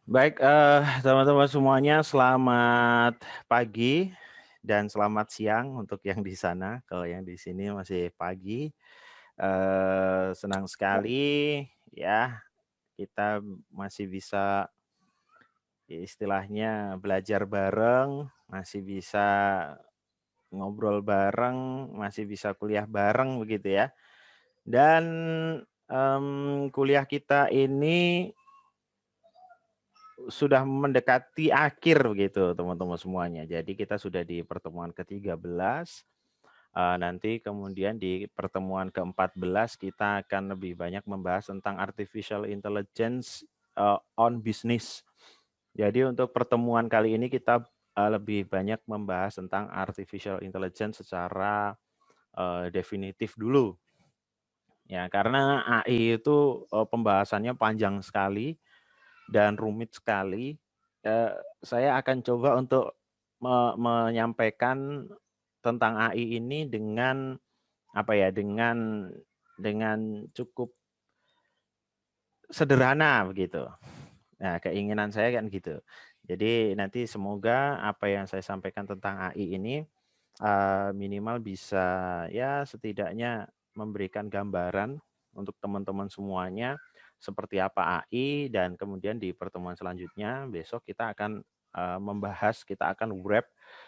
Baik, teman-teman semuanya selamat pagi dan selamat siang untuk yang di sana, kalau yang di sini masih pagi. Senang sekali ya kita masih bisa istilahnya belajar bareng, masih bisa ngobrol bareng, masih bisa kuliah bareng begitu ya. Dan, kuliah kita ini sudah mendekati akhir begitu teman-teman semuanya. Jadi kita sudah di pertemuan ke-13, nanti kemudian di pertemuan ke-14 kita akan lebih banyak membahas tentang artificial intelligence, on business. Jadi untuk pertemuan kali ini kita, lebih banyak membahas tentang artificial intelligence secara, definitif dulu. Ya, karena AI itu, pembahasannya panjang sekali dan rumit sekali. Saya akan coba untuk menyampaikan tentang AI ini dengan, apa ya, dengan cukup sederhana begitu. Nah, keinginan saya kan gitu. Jadi nanti semoga apa yang saya sampaikan tentang AI ini, minimal bisa ya setidaknya memberikan gambaran untuk teman-teman semuanya seperti apa AI, dan kemudian di pertemuan selanjutnya besok kita akan, membahas, kita akan wrap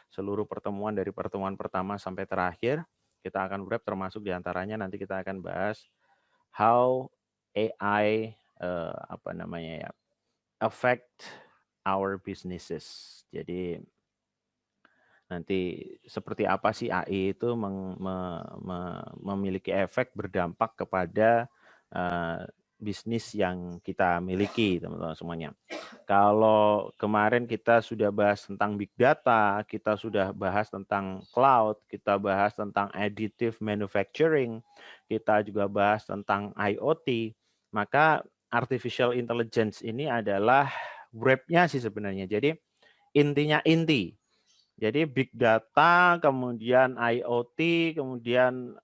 seluruh pertemuan dari pertemuan pertama sampai terakhir. Kita akan wrap termasuk diantaranya nanti kita akan bahas how AI, apa namanya ya, affect our businesses. Jadi nanti seperti apa sih AI itu memiliki efek berdampak kepada, bisnis yang kita miliki teman-teman semuanya. Kalau kemarin kita sudah bahas tentang big data, kita sudah bahas tentang cloud, kita bahas tentang additive manufacturing, kita juga bahas tentang IoT, maka artificial intelligence ini adalah wrap-nya sih sebenarnya. Jadi intinya inti. Jadi big data, kemudian IoT, kemudian,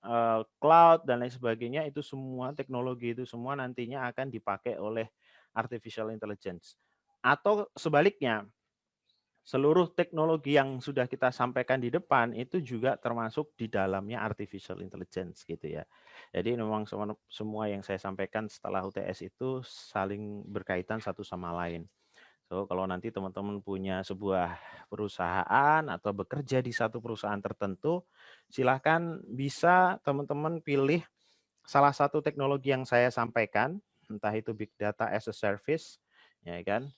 cloud dan lain sebagainya, itu semua teknologi itu semua nantinya akan dipakai oleh artificial intelligence. Atau sebaliknya, seluruh teknologi yang sudah kita sampaikan di depan itu juga termasuk di dalamnya artificial intelligence gitu ya. Jadi memang semua yang saya sampaikan setelah UTS itu saling berkaitan satu sama lain. So, kalau nanti teman-teman punya sebuah perusahaan atau bekerja di satu perusahaan tertentu, silahkan bisa teman-teman pilih salah satu teknologi yang saya sampaikan, entah itu big data as a service, ya kan,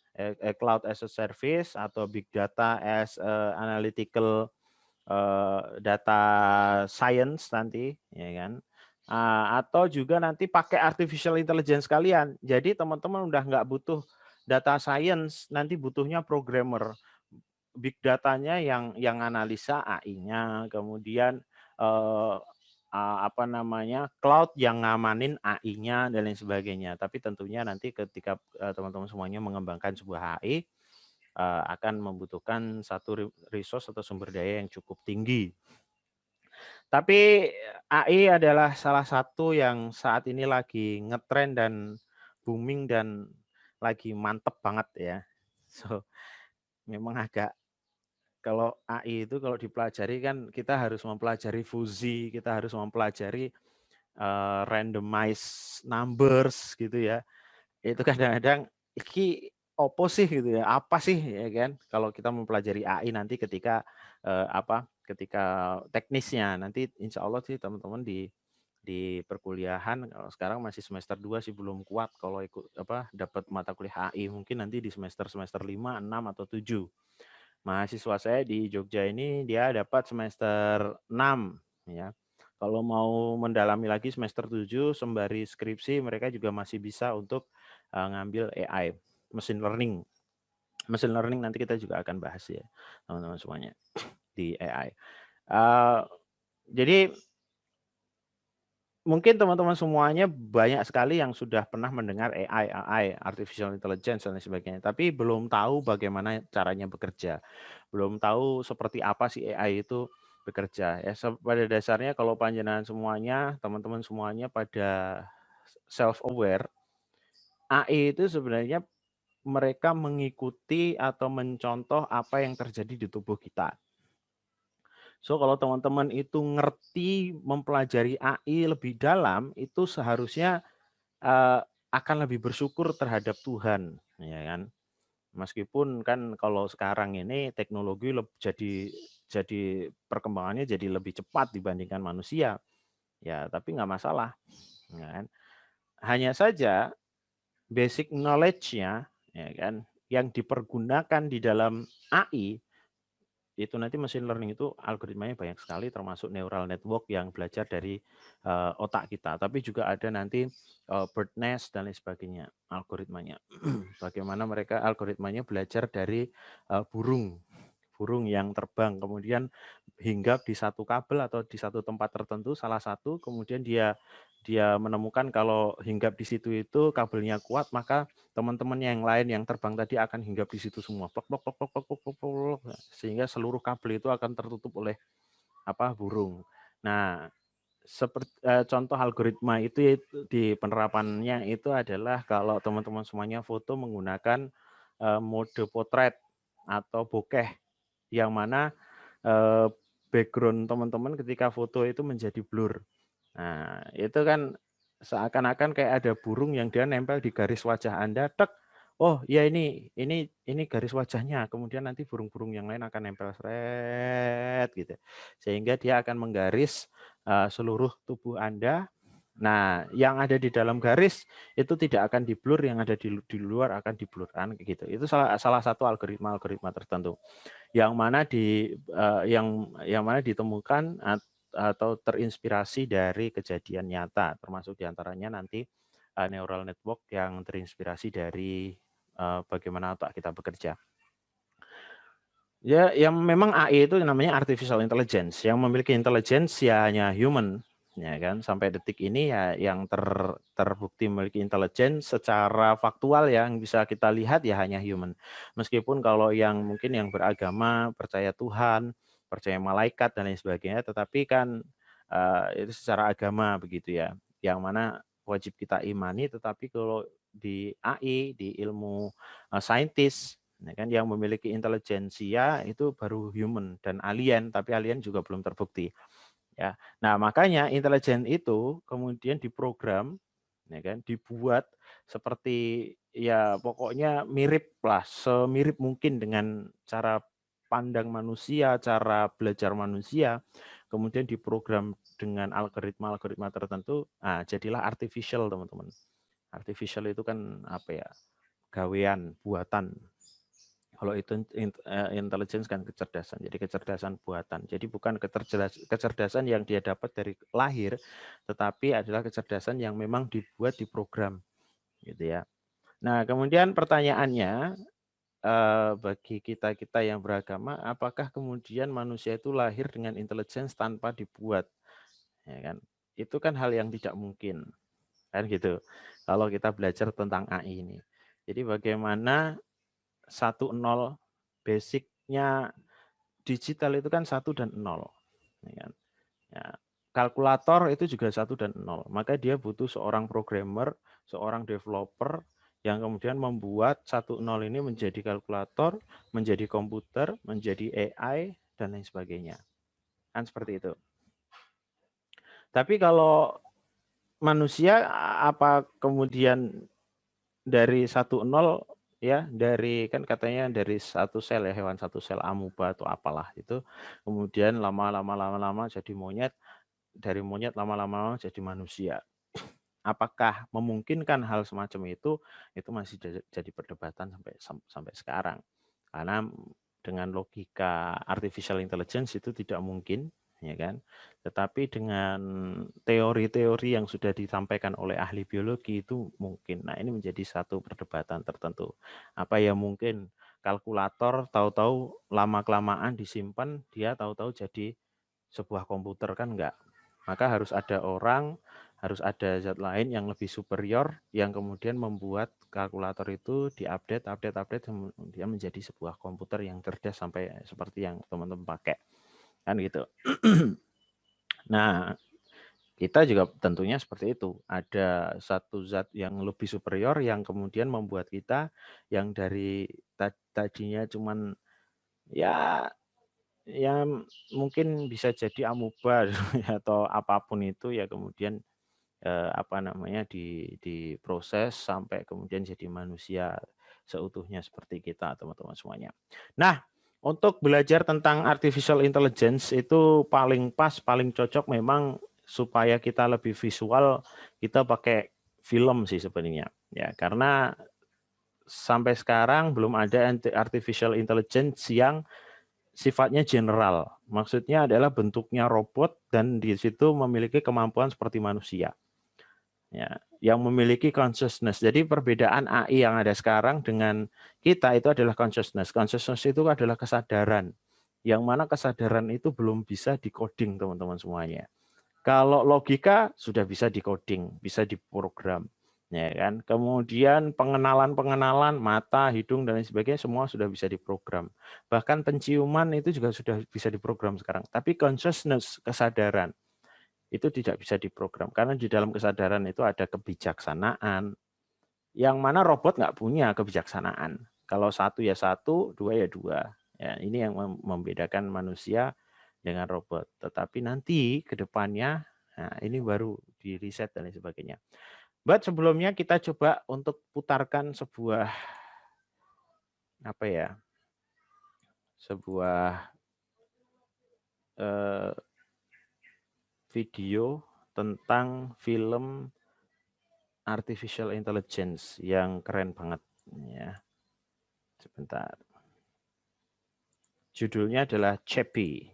cloud as a service atau big data as analytical, data science nanti, ya kan. Atau juga nanti pakai artificial intelligence kalian. Jadi teman-teman udah nggak butuh data science, nanti butuhnya programmer. Big datanya yang analisa AI-nya, kemudian, eee apa namanya, cloud yang ngamanin AI-nya dan lain sebagainya. Tapi tentunya nanti ketika, teman-teman semuanya mengembangkan sebuah AI, akan membutuhkan satu resource atau sumber daya yang cukup tinggi. Tapi AI adalah salah satu yang saat ini lagi ngetren dan booming dan lagi mantep banget ya. So, memang agak, kalau AI itu kalau dipelajari kan kita harus mempelajari fuzzy, kita harus mempelajari, randomize numbers gitu ya. Itu kadang-kadang, "Iki opo sih?" gitu ya, "Apa sih?" ya kan, kalau kita mempelajari AI nanti ketika, ketika teknisnya. Nanti insya Allah sih teman-teman di perkuliahan, kalau sekarang masih semester 2 sih belum kuat kalau ikut dapat mata kuliah AI, mungkin nanti di semester 5, 6, atau 7. Mahasiswa saya di Jogja ini dia dapat semester 6 ya. Kalau mau mendalami lagi semester 7 sembari skripsi, mereka juga masih bisa untuk, ngambil AI, machine learning. Machine learning nanti kita juga akan bahas ya, teman-teman semuanya, di AI. Eee, jadi mungkin teman-teman semuanya banyak sekali yang sudah pernah mendengar AI, artificial intelligence dan lain sebagainya, tapi belum tahu bagaimana caranya bekerja. Belum tahu seperti apa sih AI itu bekerja. Ya, pada dasarnya kalau panjenengan semuanya, teman-teman semuanya pada self aware, AI itu sebenarnya mereka mengikuti atau mencontoh apa yang terjadi di tubuh kita. So, kalau teman-teman itu ngerti mempelajari AI lebih dalam, itu seharusnya akan lebih bersyukur terhadap Tuhan, ya kan? Meskipun kan kalau sekarang ini teknologi jadi perkembangannya jadi lebih cepat dibandingkan manusia, ya tapi nggak masalah, ya kan? Hanya saja basic knowledge-nya, ya kan, yang dipergunakan di dalam AI itu nanti machine learning itu algoritmanya banyak sekali, termasuk neural network yang belajar dari otak kita. Tapi juga ada nanti bird nest dan lain sebagainya algoritmanya. Bagaimana mereka algoritmanya belajar dari burung yang terbang, kemudian hinggap di satu kabel atau di satu tempat tertentu, salah satu, kemudian dia menemukan kalau hinggap di situ itu kabelnya kuat, maka teman-teman yang lain yang terbang tadi akan hinggap di situ semua, plok, plok, plok, plok, plok, plok, plok, plok, sehingga seluruh kabel itu akan tertutup oleh burung. Nah, seperti contoh algoritma itu di penerapannya itu adalah kalau teman-teman semuanya foto menggunakan mode potret atau bokeh, yang mana background teman-teman ketika foto itu menjadi blur. Nah, itu kan seakan-akan kayak ada burung yang dia nempel di garis wajah Anda, tek. Oh, ya ini garis wajahnya. Kemudian nanti burung-burung yang lain akan nempel seret gitu. Sehingga dia akan menggaris seluruh tubuh Anda. Nah, yang ada di dalam garis itu tidak akan di-blur, yang ada di luar akan di-blurkan gitu. Itu salah satu algoritma tertentu yang mana yang mana ditemukan atau terinspirasi dari kejadian nyata, termasuk diantaranya nanti neural network yang terinspirasi dari bagaimana otak kita bekerja. Ya, yang memang AI itu namanya artificial intelligence, yang memiliki intelligence ya hanya human, ya kan. Sampai detik ini ya yang terbukti memiliki intelligence secara faktual ya, yang bisa kita lihat ya hanya human. Meskipun kalau yang mungkin yang beragama, percaya Tuhan, percaya malaikat dan lain sebagainya, tetapi kan itu secara agama begitu ya, yang mana wajib kita imani. Tetapi kalau di AI, di ilmu saintis, ya kan, yang memiliki intelijensia itu baru human dan alien, tapi alien juga belum terbukti. Ya, nah makanya intelijen itu kemudian diprogram, ya kan, dibuat seperti ya pokoknya mirip lah, semirip mungkin dengan cara pandang manusia, cara belajar manusia, kemudian diprogram dengan algoritma tertentu. Nah, jadilah artificial, teman-teman. Artificial itu kan apa ya? Gawean, buatan. Kalau itu intelligence kan kecerdasan, jadi kecerdasan buatan. Jadi bukan kecerdasan yang dia dapat dari lahir, tetapi adalah kecerdasan yang memang dibuat di program, gitu ya. Nah, kemudian pertanyaannya bagi kita yang beragama, apakah kemudian manusia itu lahir dengan intelligence tanpa dibuat? Ya kan? Itu kan hal yang tidak mungkin, kan gitu. Kalau kita belajar tentang AI ini, jadi bagaimana 1-0 basicnya digital itu kan 1 dan 0. Ya, kalkulator itu juga 1 dan 0. Maka dia butuh seorang programmer, seorang developer yang kemudian membuat 1-0 ini menjadi kalkulator, menjadi komputer, menjadi AI, dan lain sebagainya. Kan seperti itu. Tapi kalau manusia, apa kemudian dari 1-0 ya, dari kan katanya dari satu sel ya, hewan satu sel amuba atau apalah itu, kemudian lama-lama jadi monyet, dari monyet lama-lama jadi manusia. Apakah memungkinkan hal semacam itu masih jadi perdebatan sampai sekarang. Karena dengan logika artificial intelligence itu tidak mungkin, ya kan. Tetapi dengan teori-teori yang sudah disampaikan oleh ahli biologi itu mungkin. Nah, ini menjadi satu perdebatan tertentu. Apa ya mungkin kalkulator tahu-tahu lama-kelamaan disimpan, dia tahu-tahu jadi sebuah komputer, kan enggak. Maka harus ada orang, harus ada zat lain yang lebih superior yang kemudian membuat kalkulator itu diupdate, kemudian menjadi sebuah komputer yang cerdas sampai seperti yang teman-teman pakai. Kan gitu. Nah, kita juga tentunya seperti itu. Ada satu zat yang lebih superior yang kemudian membuat kita yang dari tadinya cuman ya mungkin bisa jadi amuba atau apapun itu ya kemudian apa namanya diproses sampai kemudian jadi manusia seutuhnya seperti kita teman-teman semuanya. Nah, untuk belajar tentang artificial intelligence itu paling pas, paling cocok memang supaya kita lebih visual, kita pakai film sih sebenarnya. Ya, karena sampai sekarang belum ada artificial intelligence yang sifatnya general. Maksudnya adalah bentuknya robot dan di situ memiliki kemampuan seperti manusia. Ya, yang memiliki consciousness. Jadi perbedaan AI yang ada sekarang dengan kita itu adalah consciousness. Consciousness itu adalah kesadaran. Yang mana kesadaran itu belum bisa dikoding teman-teman semuanya. Kalau logika sudah bisa dikoding, bisa diprogram. Ya kan? Kemudian pengenalan mata, hidung dan lain sebagainya semua sudah bisa diprogram. Bahkan penciuman itu juga sudah bisa diprogram sekarang. Tapi consciousness, kesadaran itu tidak bisa diprogram karena di dalam kesadaran itu ada kebijaksanaan yang mana robot nggak punya kebijaksanaan. Kalau satu ya satu, dua ya dua. Ya, ini yang membedakan manusia dengan robot. Tetapi nanti ke depannya, nah ini baru di riset dan lain sebagainya. But sebelumnya kita coba untuk putarkan sebuah apa ya, sebuah video tentang film artificial intelligence yang keren banget ya. Sebentar. Judulnya adalah Chappie.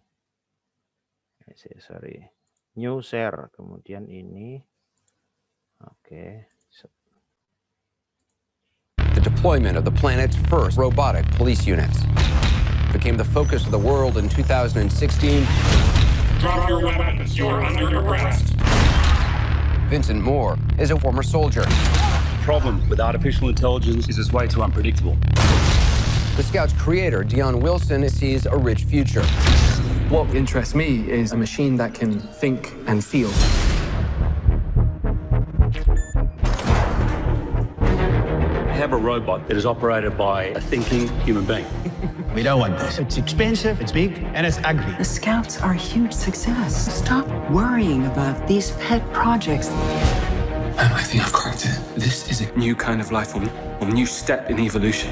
Sorry. New share. Kemudian ini. Oke. The deployment of the planet's first robotic police units became the focus of the world in 2016. Drop your weapons. You're under arrest. Vincent Moore is a former soldier. The problem with artificial intelligence is it's way too unpredictable. The Scout's creator, Dion Wilson, sees a rich future. What interests me is a machine that can think and feel. Have a robot that is operated by a thinking human being. We don't want this. It's expensive, it's big, and it's ugly. The Scouts are a huge success. Stop worrying about these pet projects. I think I've cracked it. This is a new kind of life form, a new step in evolution.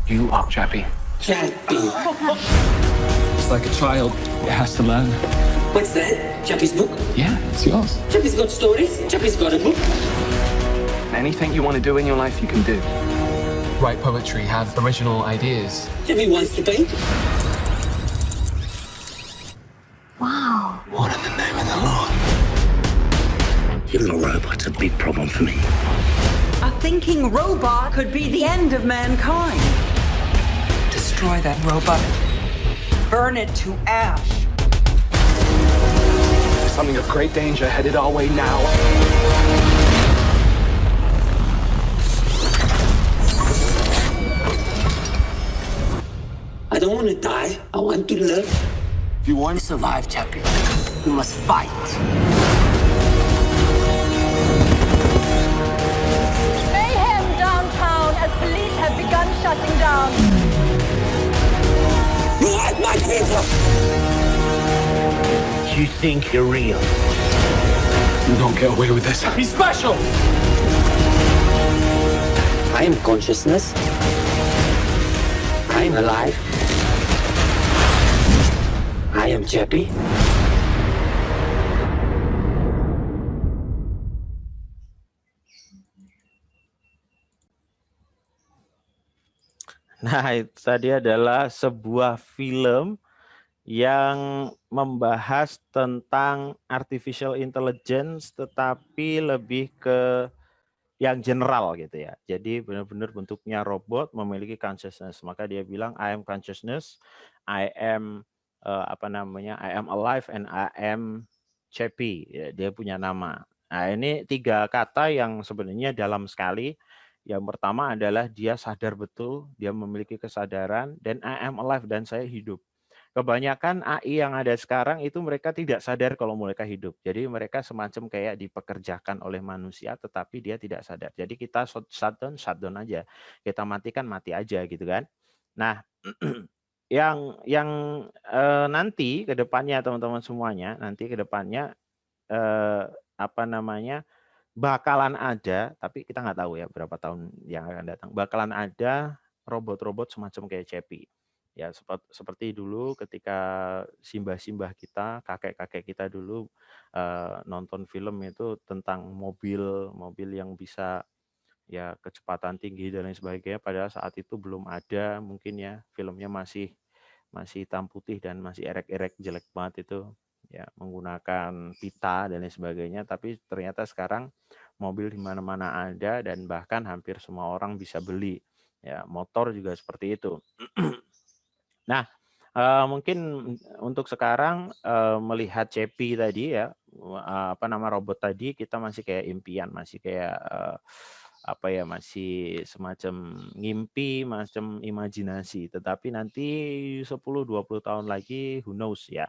You are Chappie. Chappie. It's like a child. It has to learn. What's that? Chappie's book? Yeah, it's yours. Chappie's got stories? Chappie's got a book? Anything you want to do in your life, you can do. Write poetry, have original ideas. Chappie wants to paint? Wow. What in the name of the Lord? Even a robot's a big problem for me. A thinking robot could be the end of mankind. Destroy that robot. Burn it to ash. There's something of great danger headed our way now. I don't want to die. I want to live. If you want to survive, Chappie, you must fight. Mayhem downtown as police have begun shutting down. You had my paper. You think you're real? You don't get away with this. He's special! I am consciousness. I am alive. I am Chappie. Nah, itu tadi adalah sebuah film yang membahas tentang artificial intelligence tetapi lebih ke yang general gitu ya. Jadi benar-benar bentuknya robot memiliki consciousness. Maka dia bilang I am consciousness, I am I am alive and I am Chappie. Ya, dia punya nama. Nah, ini 3 kata yang sebenarnya dalam sekali. Yang pertama adalah dia sadar betul, dia memiliki kesadaran, dan I am alive, dan saya hidup. Kebanyakan AI yang ada sekarang itu mereka tidak sadar kalau mereka hidup. Jadi mereka semacam kayak dipekerjakan oleh manusia, tetapi dia tidak sadar. Jadi kita shutdown aja. Kita matikan, mati aja gitu kan. Nah, yang nanti ke depannya teman-teman semuanya, nanti ke depannya apa namanya, bakalan ada, tapi kita nggak tahu ya berapa tahun yang akan datang. Bakalan ada robot-robot semacam kayak Cepi. Ya, seperti dulu ketika simbah-simbah kita, kakek-kakek kita dulu nonton film itu tentang mobil yang bisa ya kecepatan tinggi dan lain sebagainya. Padahal saat itu belum ada, mungkin ya filmnya masih hitam putih dan masih erek-erek, jelek banget itu. Ya, menggunakan pita dan lain sebagainya, tapi ternyata sekarang mobil di mana-mana ada dan bahkan hampir semua orang bisa beli. Ya, motor juga seperti itu. Nah, mungkin untuk sekarang melihat Cepi tadi ya, apa nama robot tadi, kita masih kayak impian, masih kayak apa ya, masih semacam ngimpi, macam imajinasi. Tetapi nanti 10-20 tahun lagi, who knows ya.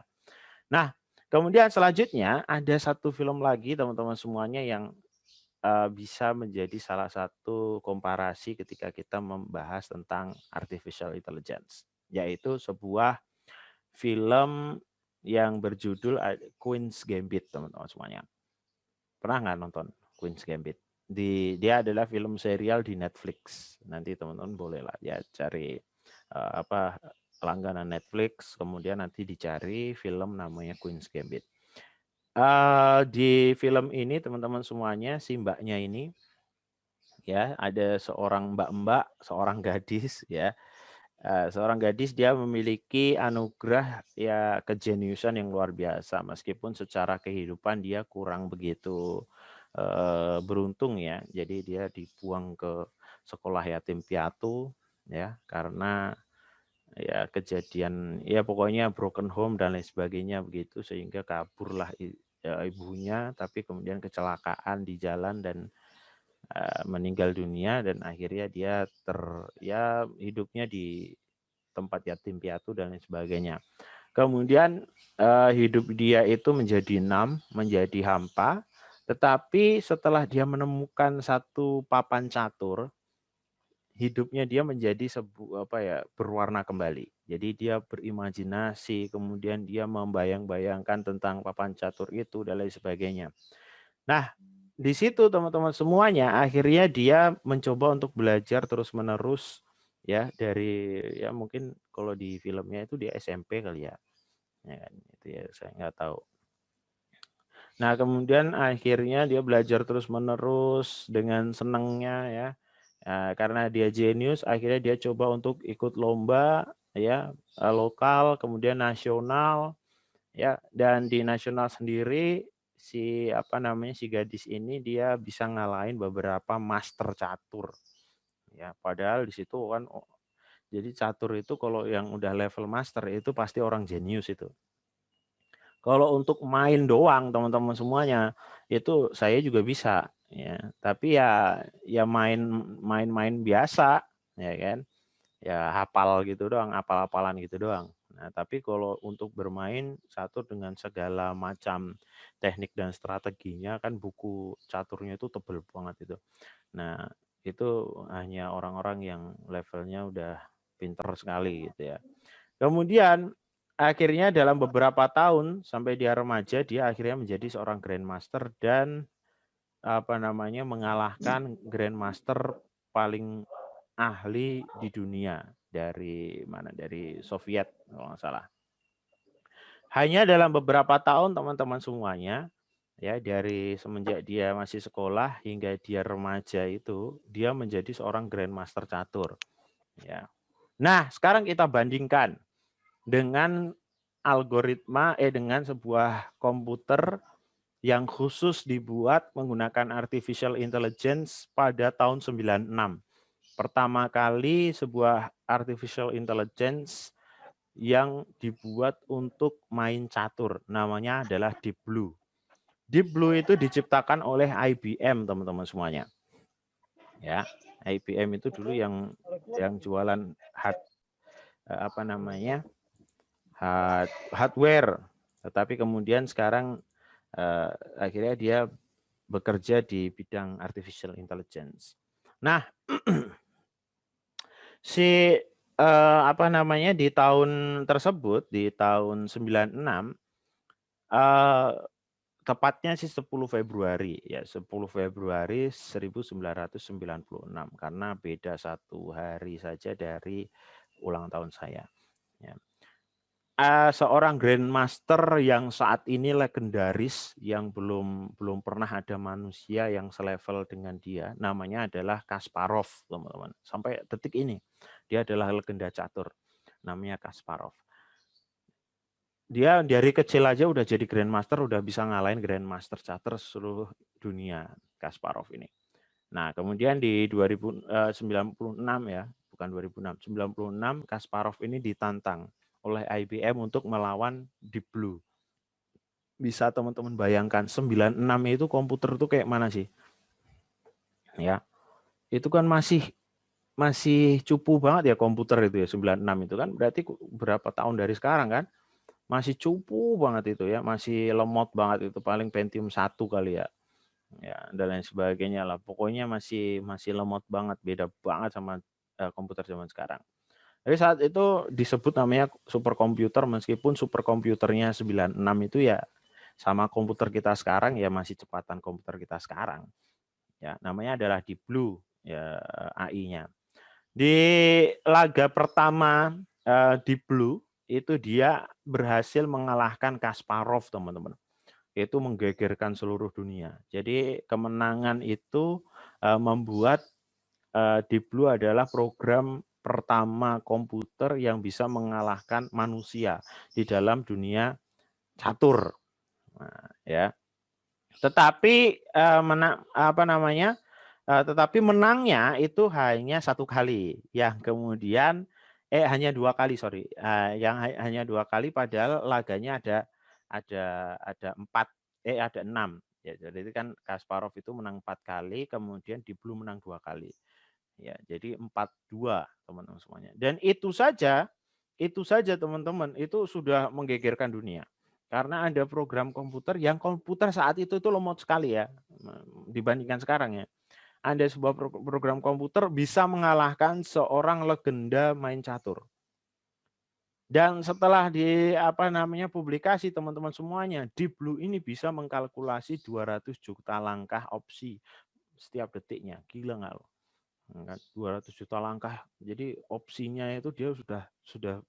Nah, kemudian selanjutnya ada satu film lagi teman-teman semuanya yang bisa menjadi salah satu komparasi ketika kita membahas tentang artificial intelligence, yaitu sebuah film yang berjudul Queen's Gambit, teman-teman semuanya. Pernah nggak nonton Queen's Gambit? Dia adalah film serial di Netflix. Nanti teman-teman boleh lah ya cari langganan Netflix, kemudian nanti dicari film namanya Queen's Gambit. Di film ini teman-teman semuanya, si mbaknya ini ya, ada seorang mbak-mbak, seorang gadis ya. Seorang gadis, dia memiliki anugerah ya kejeniusan yang luar biasa, meskipun secara kehidupan dia kurang begitu beruntung ya. Jadi dia dibuang ke sekolah yatim piatu ya, karena ya kejadian ya pokoknya broken home dan lain sebagainya begitu, sehingga kaburlah ibunya, tapi kemudian kecelakaan di jalan dan meninggal dunia, dan akhirnya dia hidupnya di tempat yatim piatu dan lain sebagainya. Kemudian hidup dia itu menjadi menjadi hampa, tetapi setelah dia menemukan satu papan catur, hidupnya dia menjadi berwarna kembali. Jadi dia berimajinasi, kemudian dia membayang-bayangkan tentang papan catur itu dan lain sebagainya. Nah, di situ teman-teman semuanya, akhirnya dia mencoba untuk belajar terus-menerus ya, dari ya mungkin kalau di filmnya itu dia SMP kali ya. Ya kan, itu ya saya nggak tahu. Nah, kemudian akhirnya dia belajar terus-menerus dengan senangnya ya. Karena dia jenius, akhirnya dia coba untuk ikut lomba ya, lokal, kemudian nasional ya, dan di nasional sendiri si gadis ini dia bisa ngalahin beberapa master catur ya, padahal di situ kan jadi catur itu kalau yang udah level master itu pasti orang jenius itu. Kalau untuk main doang teman-teman semuanya itu saya juga bisa ya, tapi ya main biasa ya kan, ya hafal gitu doang, hafal-hafalan gitu doang. Nah, tapi kalau untuk bermain catur dengan segala macam teknik dan strateginya kan, buku caturnya itu tebel banget itu. Nah, itu hanya orang-orang yang levelnya udah pinter sekali gitu ya. Kemudian akhirnya dalam beberapa tahun sampai dia remaja, dia akhirnya menjadi seorang grandmaster dan mengalahkan grandmaster paling ahli di dunia dari Soviet kalau nggak salah. Hanya dalam beberapa tahun teman-teman semuanya ya, dari semenjak dia masih sekolah hingga dia remaja itu dia menjadi seorang grandmaster catur ya. Nah, sekarang kita bandingkan dengan algoritma dengan sebuah komputer yang khusus dibuat menggunakan artificial intelligence pada tahun 96. Pertama kali sebuah artificial intelligence yang dibuat untuk main catur, namanya adalah Deep Blue. Deep Blue itu diciptakan oleh IBM, teman-teman semuanya. Ya, IBM itu dulu yang jualan hardware, tetapi kemudian sekarang akhirnya dia bekerja di bidang artificial intelligence. Nah, di tahun tersebut, di tahun 96, tepatnya sih 10 Februari ya, 10 Februari 1996, karena beda 1 hari saja dari ulang tahun saya. Ya. Seorang Grandmaster yang saat ini legendaris, yang belum pernah ada manusia yang selevel dengan dia, namanya adalah Kasparov, teman-teman. Sampai detik ini dia adalah legenda catur, namanya Kasparov. Dia dari kecil aja udah jadi Grandmaster, udah bisa ngalahin Grandmaster catur seluruh dunia, Kasparov ini. Nah, kemudian di 1996 ya, bukan 2006, 96 Kasparov ini ditantang oleh IBM untuk melawan Deep Blue. Bisa teman-teman bayangkan 96 itu komputer itu kayak mana sih? Ya. Itu kan masih cupu banget ya komputer itu ya, 96 itu kan berarti berapa tahun dari sekarang kan? Masih cupu banget itu ya, masih lemot banget itu, paling Pentium 1 kali ya. Ya, dan lain sebagainya lah. Pokoknya masih lemot banget, beda banget sama komputer zaman sekarang. Jadi saat itu disebut namanya superkomputer, meskipun superkomputernya 96 itu ya sama komputer kita sekarang ya, masih cepatan komputer kita sekarang. Ya, namanya adalah Deep Blue ya, AI-nya. Di laga pertama Deep Blue itu dia berhasil mengalahkan Kasparov, teman-teman. Itu menggegerkan seluruh dunia. Jadi kemenangan itu membuat Deep Blue adalah program pertama komputer yang bisa mengalahkan manusia di dalam dunia catur. Nah, ya. Tetapi tetapi menangnya itu hanya 1 kali, yang kemudian hanya 2 kali, sorry, yang hanya 2 kali, padahal laganya ada 6 ya. Jadi kan Kasparov itu menang 4 kali, kemudian Deep Blue menang 2 kali. Ya, jadi 4-2 teman-teman semuanya. Dan itu saja teman-teman, itu sudah menggegerkan dunia. Karena ada program komputer yang komputer saat itu lemot sekali ya, dibandingkan sekarang ya. Ada sebuah program komputer bisa mengalahkan seorang legenda main catur. Dan setelah publikasi teman-teman semuanya, Deep Blue ini bisa mengkalkulasi 200 juta langkah opsi setiap detiknya. Gila nggak lo? 200 juta langkah. Jadi opsinya itu dia sudah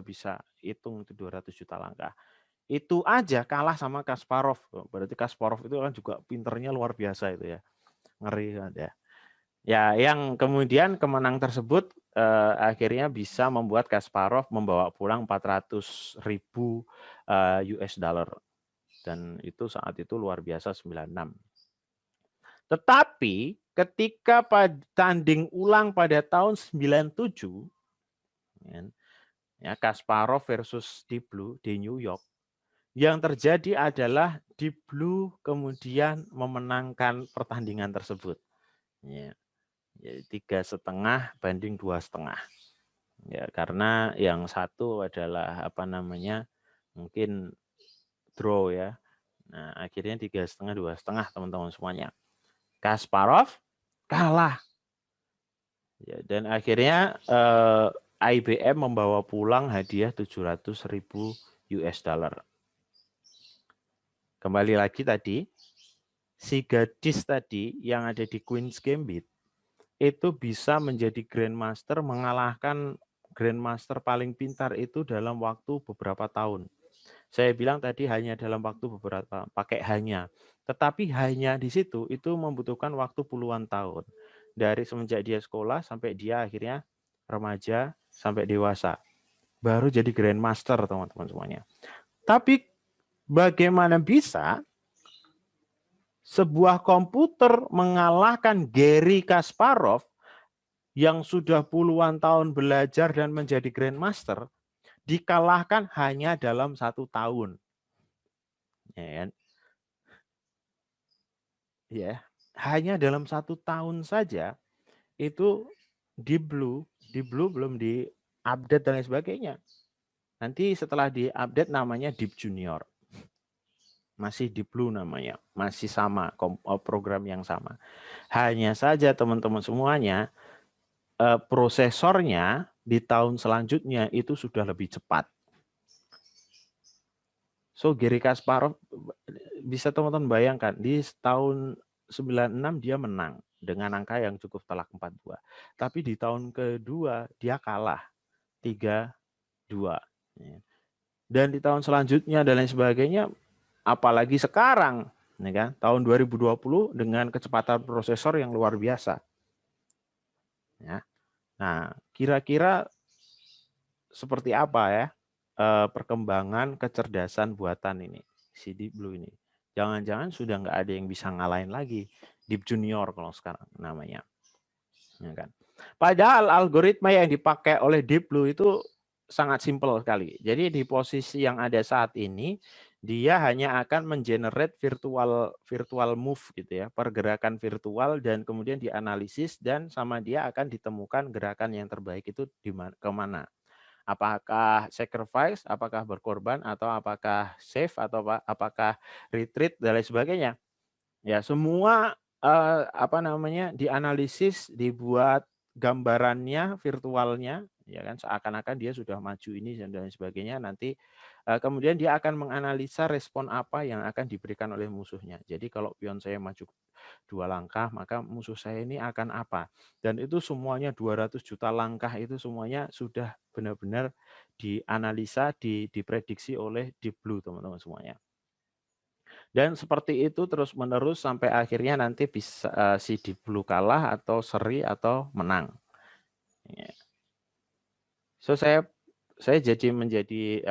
bisa hitung itu 200 juta langkah. Itu aja kalah sama Kasparov. Berarti Kasparov itu kan juga pinternya luar biasa itu ya. Ngeri kan ya. Ya, yang kemudian kemenang tersebut akhirnya bisa membuat Kasparov membawa pulang 400.000 US dollar. Dan itu saat itu luar biasa 96. Tetapi ketika tanding ulang pada tahun 97, ya, Kasparov versus Deep Blue di New York, yang terjadi adalah Deep Blue kemudian memenangkan pertandingan tersebut. Ya, jadi 3,5 banding 2,5. Ya, karena yang satu adalah mungkin draw ya. Nah, akhirnya 3,5 2,5 teman-teman semuanya. Kasparov kalah. Ya, dan akhirnya IBM membawa pulang hadiah 700.000 US dollar. Kembali lagi tadi, si gadis tadi yang ada di Queen's Gambit itu bisa menjadi Grandmaster, mengalahkan Grandmaster paling pintar itu dalam waktu beberapa tahun. Saya bilang tadi hanya dalam waktu beberapa, pakai hanya. Tetapi hanya di situ itu membutuhkan waktu puluhan tahun. Dari semenjak dia sekolah sampai dia akhirnya remaja sampai dewasa. Baru jadi Grandmaster, teman-teman semuanya. Tapi bagaimana bisa sebuah komputer mengalahkan Garry Kasparov yang sudah puluhan tahun belajar dan menjadi Grandmaster, dikalahkan hanya dalam 1 tahun. Ya kan? ya, hanya dalam 1 tahun saja itu Deep Blue belum di-update dan lain sebagainya. Nanti setelah di-update namanya Deep Junior. Masih Deep Blue namanya, masih sama program yang sama. Hanya saja teman-teman semuanya prosesornya di tahun selanjutnya itu sudah lebih cepat. So Garry Kasparov bisa teman-teman bayangkan di tahun 96 dia menang dengan angka yang cukup telak 4-2. Tapi di tahun kedua dia kalah 3-2. Dan di tahun selanjutnya dan lain sebagainya, apalagi sekarang, ya kan, tahun 2020 dengan kecepatan prosesor yang luar biasa. Ya. Nah, kira-kira seperti apa ya perkembangan kecerdasan buatan ini, si Deep Blue ini? Jangan-jangan sudah nggak ada yang bisa ngalahin lagi Deep Junior kalau sekarang namanya, ya kan? Padahal algoritma yang dipakai oleh Deep Blue itu sangat simpel sekali. Jadi di posisi yang ada saat ini, dia hanya akan mengenerate virtual move gitu ya, pergerakan virtual, dan kemudian dianalisis dan sama dia akan ditemukan gerakan yang terbaik itu di kemana. Apakah sacrifice, apakah berkorban, atau apakah save, atau apakah retreat dan lain sebagainya. Ya, semua dianalisis, dibuat gambarannya, virtualnya, ya kan, seakan-akan dia sudah maju ini dan lain sebagainya. Nanti kemudian dia akan menganalisa respon apa yang akan diberikan oleh musuhnya. Jadi kalau pion saya maju 2 langkah, maka musuh saya ini akan apa. Dan itu semuanya 200 juta langkah itu semuanya sudah benar-benar dianalisa, diprediksi oleh Deep Blue, teman-teman semuanya. Dan seperti itu terus-menerus sampai akhirnya nanti bisa si Deep Blue kalah atau seri atau menang. So saya jadi menjadi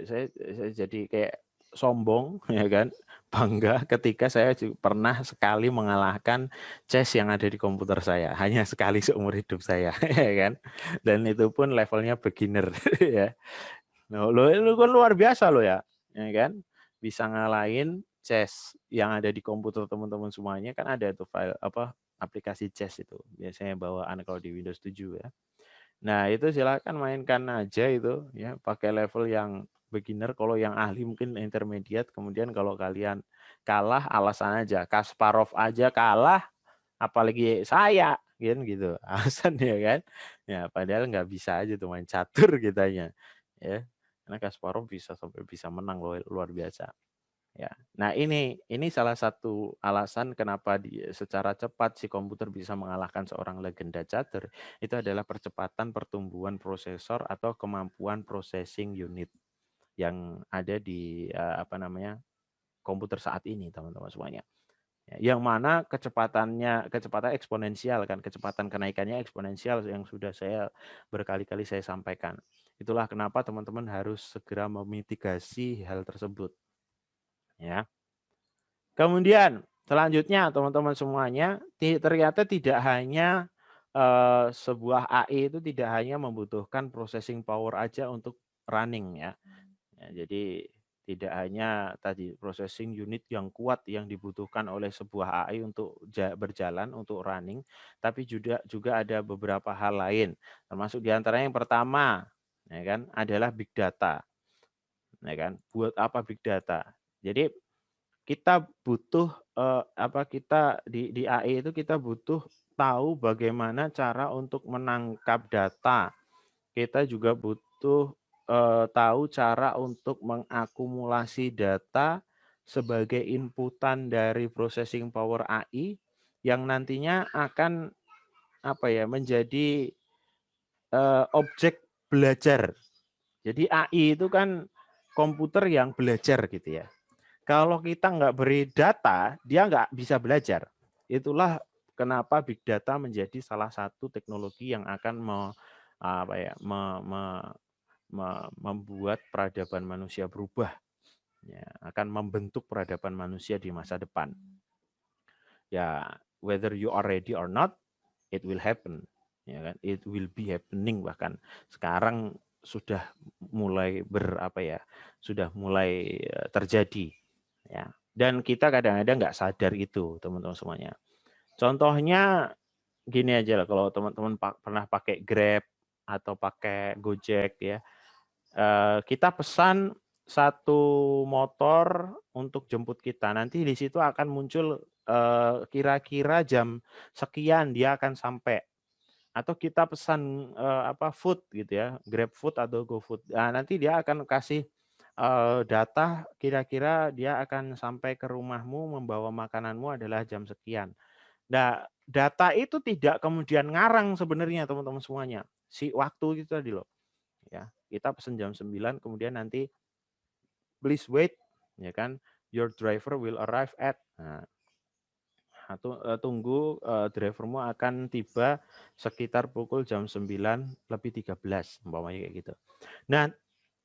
saya jadi kayak sombong, ya kan, bangga ketika saya pernah sekali mengalahkan chess yang ada di komputer saya, hanya sekali seumur hidup saya, ya kan, dan itu pun levelnya beginner, ya. Lo kan luar biasa lo ya kan, bisa ngalahin chess yang ada di komputer teman-teman semuanya, kan ada tuh file aplikasi chess itu biasanya bawaan kalau di Windows 7 ya. Nah, itu silakan mainkan aja itu ya, pakai level yang beginner, kalau yang ahli mungkin intermediate. Kemudian kalau kalian kalah, alasan aja, Kasparov aja kalah, apalagi saya kan gitu. Alasan ya kan. Ya, padahal nggak bisa aja tuh main catur kitanya. Ya. Karena Kasparov bisa sampai bisa menang luar biasa. Ya. Nah, ini salah satu alasan kenapa secara cepat si komputer bisa mengalahkan seorang legenda catur, itu adalah percepatan pertumbuhan prosesor atau kemampuan processing unit yang ada di komputer saat ini, teman-teman semuanya. Yang mana kecepatan eksponensial kan, kecepatan kenaikannya eksponensial yang sudah saya berkali-kali saya sampaikan. Itulah kenapa teman-teman harus segera memitigasi hal tersebut. Ya. Kemudian selanjutnya teman-teman semuanya, ternyata tidak hanya sebuah AI itu tidak hanya membutuhkan processing power aja untuk running ya. Jadi tidak hanya tadi processing unit yang kuat yang dibutuhkan oleh sebuah AI untuk berjalan, untuk running, tapi juga ada beberapa hal lain. Termasuk diantaranya yang pertama, ya kan, adalah big data. Ya kan? Buat apa big data? Jadi kita butuh kita di AI itu kita butuh tahu bagaimana cara untuk menangkap data. Kita juga butuh tahu cara untuk mengakumulasi data sebagai inputan dari processing power AI yang nantinya akan menjadi objek belajar. Jadi AI itu kan komputer yang belajar gitu ya. Kalau kita nggak beri data, dia nggak bisa belajar. Itulah kenapa big data menjadi salah satu teknologi yang akan membuat peradaban manusia berubah. Ya, akan membentuk peradaban manusia di masa depan. Ya, whether you are ready or not, it will happen. Ya kan? It will be happening, bahkan sekarang sudah mulai sudah mulai terjadi. Ya. Dan kita kadang-kadang nggak sadar itu, teman-teman semuanya. Contohnya gini aja lah, kalau teman-teman pernah pakai Grab atau pakai Gojek ya, kita pesan satu motor untuk jemput kita. Nanti di situ akan muncul kira-kira jam sekian dia akan sampai. Atau kita pesan food gitu ya, Grab Food atau GoFood. Nah, nanti dia akan kasih data kira-kira dia akan sampai ke rumahmu membawa makananmu adalah jam sekian. Nah, data itu tidak kemudian ngarang sebenarnya teman-teman semuanya. Si waktu itu tadi loh. Ya, kita pesan jam 9 kemudian nanti please wait ya kan, your driver will arrive at. Nah, tunggu drivermu akan tiba sekitar pukul jam 9:13 umpamanya kayak gitu. Nah,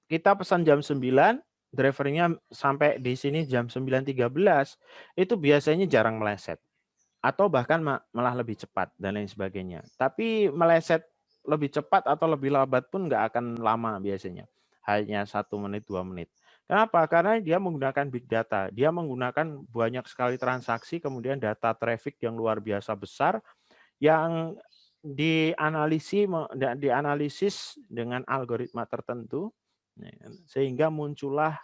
kita pesan jam 9, drivernya sampai di sini jam 9:13, itu biasanya jarang meleset. Atau bahkan malah lebih cepat dan lain sebagainya. Tapi meleset lebih cepat atau lebih lambat pun nggak akan lama biasanya. Hanya 1 menit, 2 menit. Kenapa? Karena dia menggunakan big data. Dia menggunakan banyak sekali transaksi, kemudian data traffic yang luar biasa besar yang dianalisis dengan algoritma tertentu, sehingga muncullah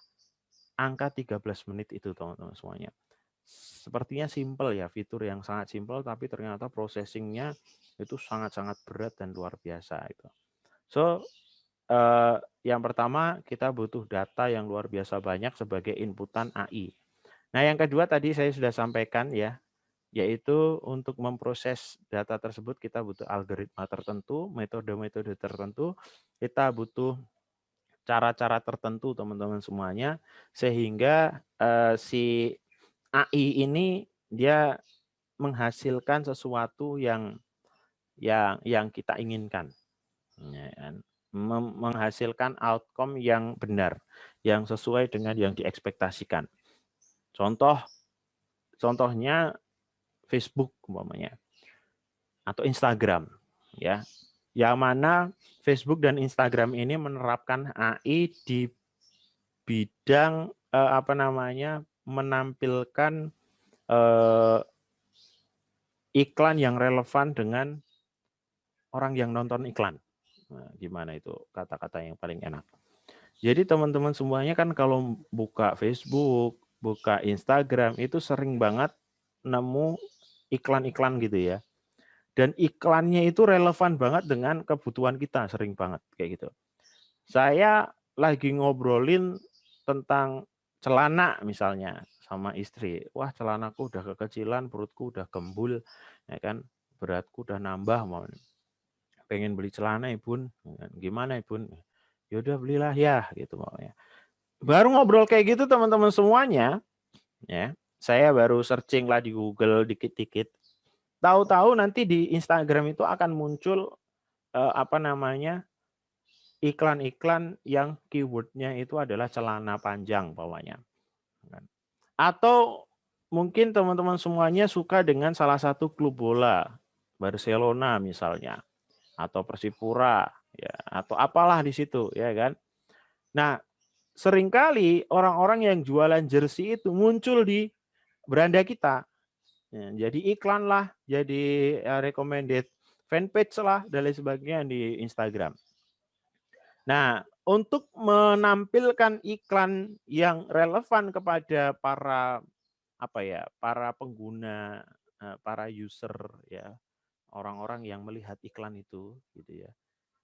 angka 13 menit itu teman-teman semuanya. Sepertinya simple ya, fitur yang sangat simple, tapi ternyata processingnya itu sangat-sangat berat dan luar biasa itu. So, yang pertama kita butuh data yang luar biasa banyak sebagai inputan AI. Nah, yang kedua tadi saya sudah sampaikan ya, yaitu untuk memproses data tersebut kita butuh algoritma tertentu, metode-metode tertentu, kita butuh cara-cara tertentu teman-teman semuanya, sehingga si AI ini dia menghasilkan sesuatu yang kita inginkan, ya kan? Menghasilkan outcome yang benar, yang sesuai dengan yang diekspektasikan. Contohnya Facebook umpamanya atau Instagram ya. Yang mana Facebook dan Instagram ini menerapkan AI di bidang menampilkan iklan yang relevan dengan orang yang nonton iklan. Nah, gimana itu kata-kata yang paling enak? Jadi teman-teman semuanya kan kalau buka Facebook, buka Instagram itu sering banget nemu iklan-iklan gitu ya. Dan iklannya itu relevan banget dengan kebutuhan kita, sering banget kayak gitu. Saya lagi ngobrolin tentang celana misalnya sama istri. Wah, celanaku udah kekecilan, perutku udah gembul, ya kan? Beratku udah nambah, mau pengen beli celana, Ibu. Gimana, Ibu? Yaudah belilah ya, gitu maunya. Baru ngobrol kayak gitu teman-teman semuanya, ya. Saya baru searching lah di Google dikit-dikit. Tahu-tahu nanti di Instagram itu akan muncul iklan-iklan yang keywordnya itu adalah celana panjang bawahnya. Atau mungkin teman-teman semuanya suka dengan salah satu klub bola, Barcelona misalnya, atau Persipura, ya, atau apalah di situ, ya kan. Nah, seringkali orang-orang yang jualan jersey itu muncul di beranda kita. Ya, jadi iklan lah, jadi recommended fanpage lah, dan lain sebagainya di Instagram. Nah, untuk menampilkan iklan yang relevan kepada para pengguna, para user ya, orang-orang yang melihat iklan itu gitu ya.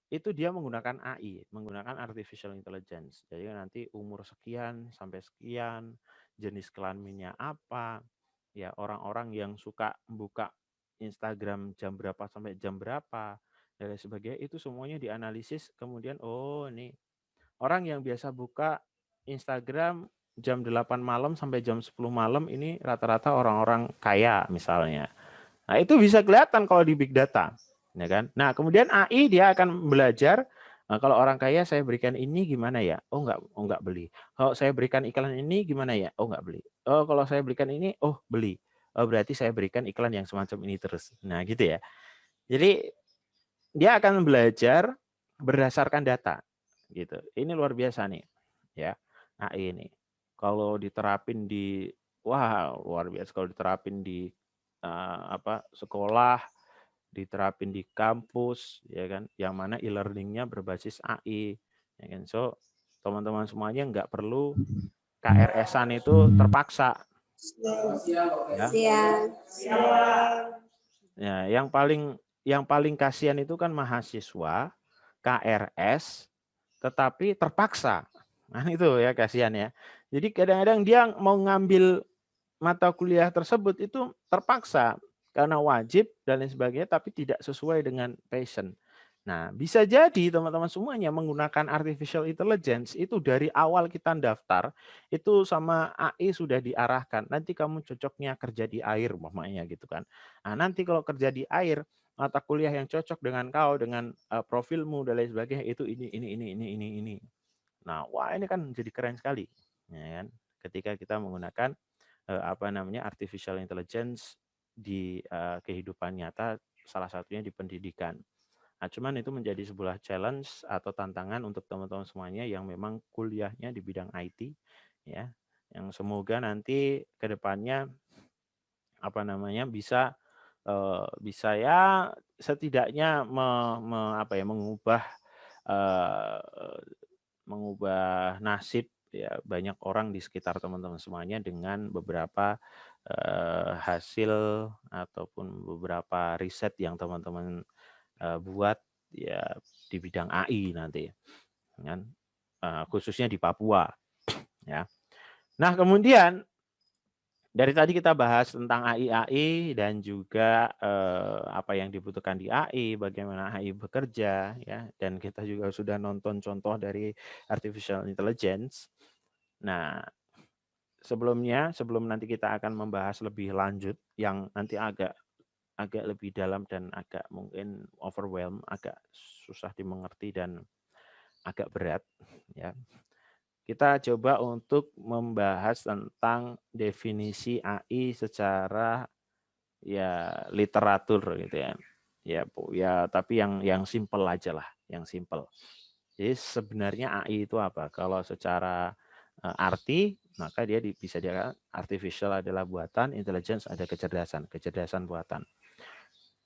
Itu dia menggunakan AI, menggunakan artificial intelligence. Jadi nanti umur sekian sampai sekian, jenis kelaminnya apa, ya orang-orang yang suka buka Instagram jam berapa sampai jam berapa, dan lain sebagainya, itu semuanya dianalisis. Kemudian ini orang yang biasa buka Instagram jam 8 malam sampai jam 10 malam ini rata-rata orang-orang kaya misalnya. Nah, itu bisa kelihatan kalau di big data, ya kan? Nah, kemudian AI dia akan belajar, kalau orang kaya saya berikan ini gimana ya? Oh enggak beli. Kalau saya berikan iklan ini gimana ya? Oh enggak beli. Oh, kalau saya berikan ini, oh beli. Oh, berarti saya berikan iklan yang semacam ini terus. Nah, gitu ya. Jadi dia akan belajar berdasarkan data, gitu. Ini luar biasa nih, ya. AI ini. Kalau diterapin di wah luar biasa kalau diterapin di sekolah, diterapin di kampus, ya kan, yang mana e-learningnya berbasis AI, ya kan. So teman-teman semuanya nggak perlu KRS-an itu terpaksa. Ya. Ya, yang paling kasihan itu kan mahasiswa KRS tetapi terpaksa. Nah itu ya kasihan ya. Jadi kadang-kadang dia mau ngambil mata kuliah tersebut itu terpaksa karena wajib dan lain sebagainya, tapi tidak sesuai dengan passion. Nah, bisa jadi teman-teman semuanya menggunakan artificial intelligence itu dari awal kita daftar itu sama AI sudah diarahkan. Nanti kamu cocoknya kerja di air umpamanya gitu kan. Nah, nanti kalau kerja di air, mata kuliah yang cocok dengan kau, dengan profilmu dan lain sebagainya itu ini. Nah, wah ini kan jadi keren sekali, ya kan? Ketika kita menggunakan artificial intelligence di kehidupan nyata, salah satunya di pendidikan. Nah, cuman itu menjadi sebuah challenge atau tantangan untuk teman-teman semuanya yang memang kuliahnya di bidang IT, ya, yang semoga nanti ke depannya bisa ya setidaknya mengubah nasib ya banyak orang di sekitar teman-teman semuanya dengan beberapa hasil ataupun beberapa riset yang teman-teman buat ya di bidang AI nanti, kan, khususnya di Papua, ya. Nah kemudian dari tadi kita bahas tentang AI dan juga apa yang dibutuhkan di AI, bagaimana AI bekerja, ya, dan kita juga sudah nonton contoh dari artificial intelligence. Nah, sebelum nanti kita akan membahas lebih lanjut yang nanti agak lebih dalam dan agak mungkin overwhelm, agak susah dimengerti dan agak berat, ya. Kita coba untuk membahas tentang definisi AI secara ya literatur gitu ya. Ya, tapi yang simple aja lah, yang simple. Jadi sebenarnya AI itu apa? Kalau secara arti, maka dia bisa dikatakan artificial adalah buatan, intelligence ada kecerdasan buatan.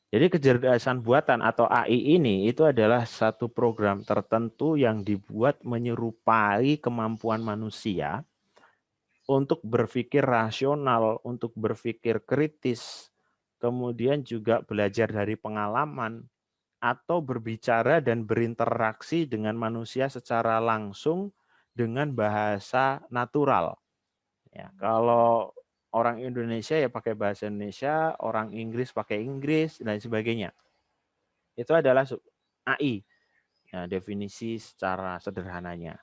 Jadi kecerdasan buatan atau AI ini itu adalah satu program tertentu yang dibuat menyerupai kemampuan manusia untuk berpikir rasional, untuk berpikir kritis, kemudian juga belajar dari pengalaman, atau berbicara dan berinteraksi dengan manusia secara langsung dengan bahasa natural. Ya, kalau orang Indonesia ya pakai bahasa Indonesia, orang Inggris pakai Inggris, dan sebagainya. Itu adalah AI. Nah, definisi secara sederhananya.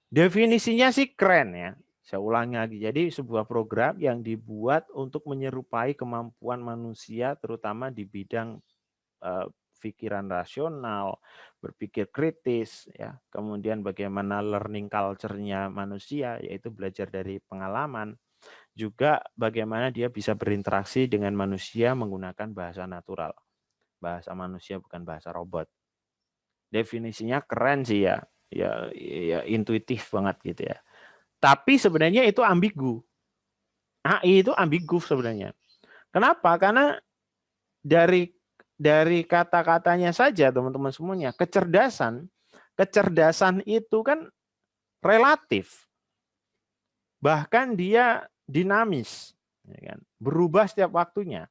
Definisinya sih keren ya. Saya ulangi lagi. Jadi sebuah program yang dibuat untuk menyerupai kemampuan manusia, terutama di bidang pikiran rasional, berpikir kritis, ya. Kemudian bagaimana learning culture-nya manusia, yaitu belajar dari pengalaman. Juga bagaimana dia bisa berinteraksi dengan manusia menggunakan bahasa natural. Bahasa manusia bukan bahasa robot. Definisinya keren sih ya. Ya intuitif banget gitu ya. Tapi sebenarnya itu ambigu. AI itu ambigu sebenarnya. Kenapa? Karena dari kata-katanya saja teman-teman semuanya, kecerdasan itu kan relatif. Bahkan dia dinamis, ya kan? Berubah setiap waktunya.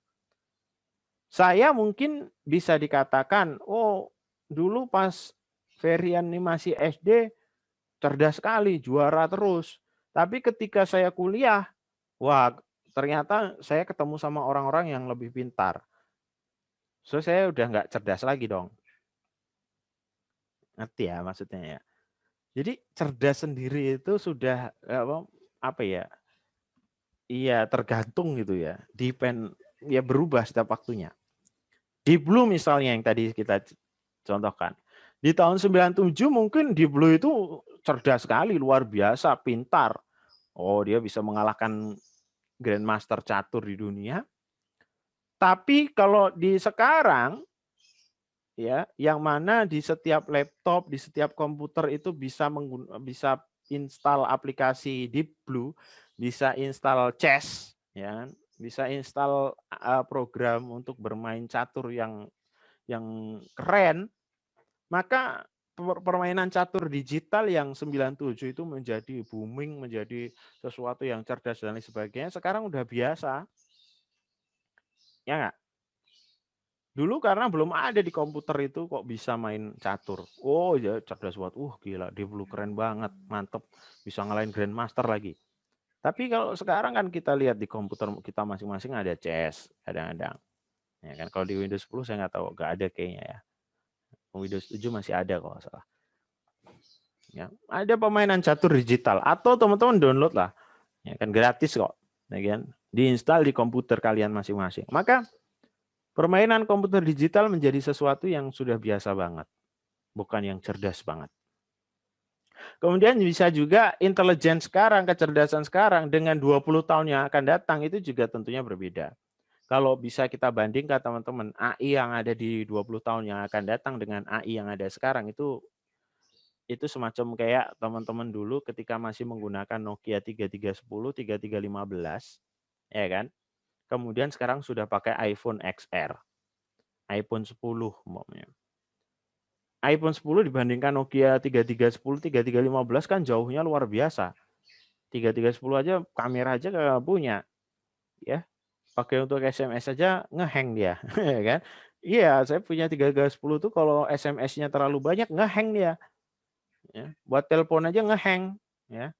Saya mungkin bisa dikatakan, oh dulu pas Ferian ini masih SD, cerdas sekali, juara terus. Tapi ketika saya kuliah, wah ternyata saya ketemu sama orang-orang yang lebih pintar. So saya udah nggak cerdas lagi dong. Ngerti ya maksudnya ya. Jadi cerdas sendiri itu sudah apa ya? Iya tergantung gitu ya. Depend ya berubah setiap waktunya. Deep Blue misalnya yang tadi kita contohkan. Di tahun 97 mungkin Deep Blue itu cerdas sekali, luar biasa, pintar. Oh, dia bisa mengalahkan Grandmaster catur di dunia. Tapi kalau di sekarang ya, yang mana di setiap laptop, di setiap komputer itu bisa install aplikasi Deep Blue bisa install chess, ya, bisa install program untuk bermain catur yang keren, maka permainan catur digital yang 97 itu menjadi booming, menjadi sesuatu yang cerdas dan lain sebagainya, sekarang udah biasa. Ya nggak? Dulu karena belum ada di komputer itu kok bisa main catur. Oh ya cerdas banget. Gila, dia perlu keren banget, mantep. Bisa ngalahin Grandmaster lagi. Tapi kalau sekarang kan kita lihat di komputer kita masing-masing ada chess kadang-kadang. Ya kan kalau di Windows 10 saya nggak tahu, nggak ada kayaknya ya. Windows 7 masih ada kalau nggak salah. Ya, ada permainan catur digital atau teman-teman download lah. Ya kan gratis kok. Ya kan? Diinstal di komputer kalian masing-masing. Maka permainan komputer digital menjadi sesuatu yang sudah biasa banget, bukan yang cerdas banget. Kemudian bisa juga intelijen sekarang, kecerdasan sekarang dengan 20 tahun yang akan datang itu juga tentunya berbeda. Kalau bisa kita bandingkan teman-teman, AI yang ada di 20 tahun yang akan datang dengan AI yang ada sekarang itu semacam kayak teman-teman dulu ketika masih menggunakan Nokia 3310, 3315, ya kan? Kemudian sekarang sudah pakai iPhone XR, iPhone 10 umpamanya. iPhone 10 dibandingkan Nokia 3310, 3315 kan jauhnya luar biasa. 3310 aja kamera aja nggak punya, ya. Pakai untuk SMS aja ngehang dia, ya kan? Iya, saya punya 3310 tuh kalau SMS-nya terlalu banyak ngehang dia. Ya, buat telepon aja ngehang, ya.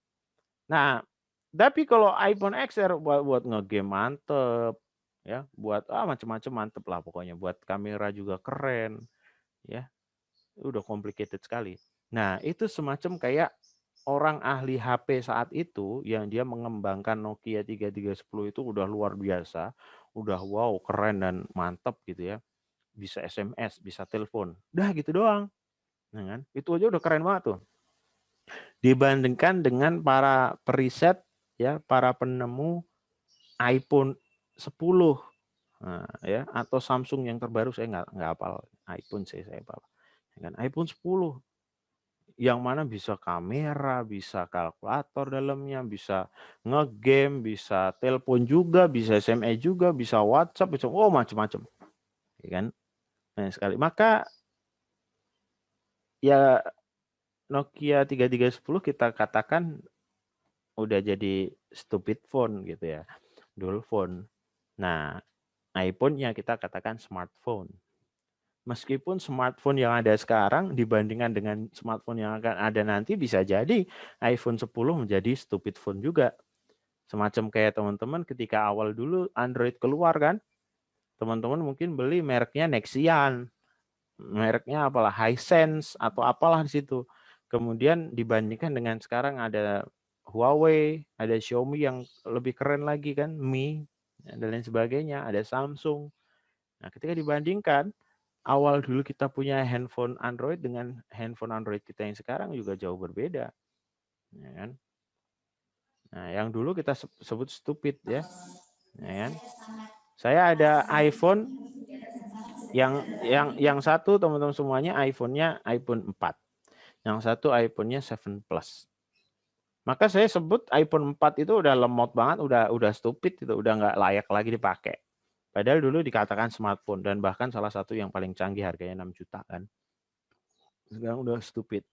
Nah, tapi kalau iPhone XR buat ngegame mantep, ya, buat macam-macam mantep lah pokoknya, buat kamera juga keren, ya, udah complicated sekali. Nah, itu semacam kayak orang ahli HP saat itu yang dia mengembangkan Nokia 3310 itu udah luar biasa, udah wow keren dan mantep gitu ya, bisa SMS, bisa telepon, dah gitu doang, nah, kan? Itu aja udah keren banget tuh. Dibandingkan dengan para periset, ya, para penemu iPhone 10, nah, ya, atau Samsung yang terbaru saya nggak hafal iPhone saya hafal, kan iPhone 10 yang mana bisa kamera, bisa kalkulator dalamnya, bisa ngegame, bisa telepon juga, bisa SMS juga, bisa WhatsApp, bisa macam-macam, ya kan? Nah, sekali maka ya Nokia 3310 kita katakan udah jadi stupid phone gitu ya, dull phone. Nah, iPhone-nya kita katakan smartphone. Meskipun smartphone yang ada sekarang dibandingkan dengan smartphone yang akan ada nanti bisa jadi iPhone 10 menjadi stupid phone juga. Semacam kayak teman-teman ketika awal dulu Android keluar kan, teman-teman mungkin beli mereknya Nexian, mereknya apalah Hisense atau apalah di situ. Kemudian dibandingkan dengan sekarang ada Huawei, ada Xiaomi yang lebih keren lagi kan, Mi dan lain sebagainya, ada Samsung. Nah, ketika dibandingkan awal dulu kita punya handphone Android dengan handphone Android kita yang sekarang juga jauh berbeda, ya kan? Nah, yang dulu kita sebut stupid ya kan? Saya ada iPhone yang satu teman-teman semuanya iPhone-nya iPhone 4. Yang satu iPhone-nya 7 Plus. Maka saya sebut iPhone 4 itu udah lemot banget, udah stupid itu, udah nggak layak lagi dipakai. Padahal dulu dikatakan smartphone dan bahkan salah satu yang paling canggih harganya 6 juta kan. Sekarang udah stupid.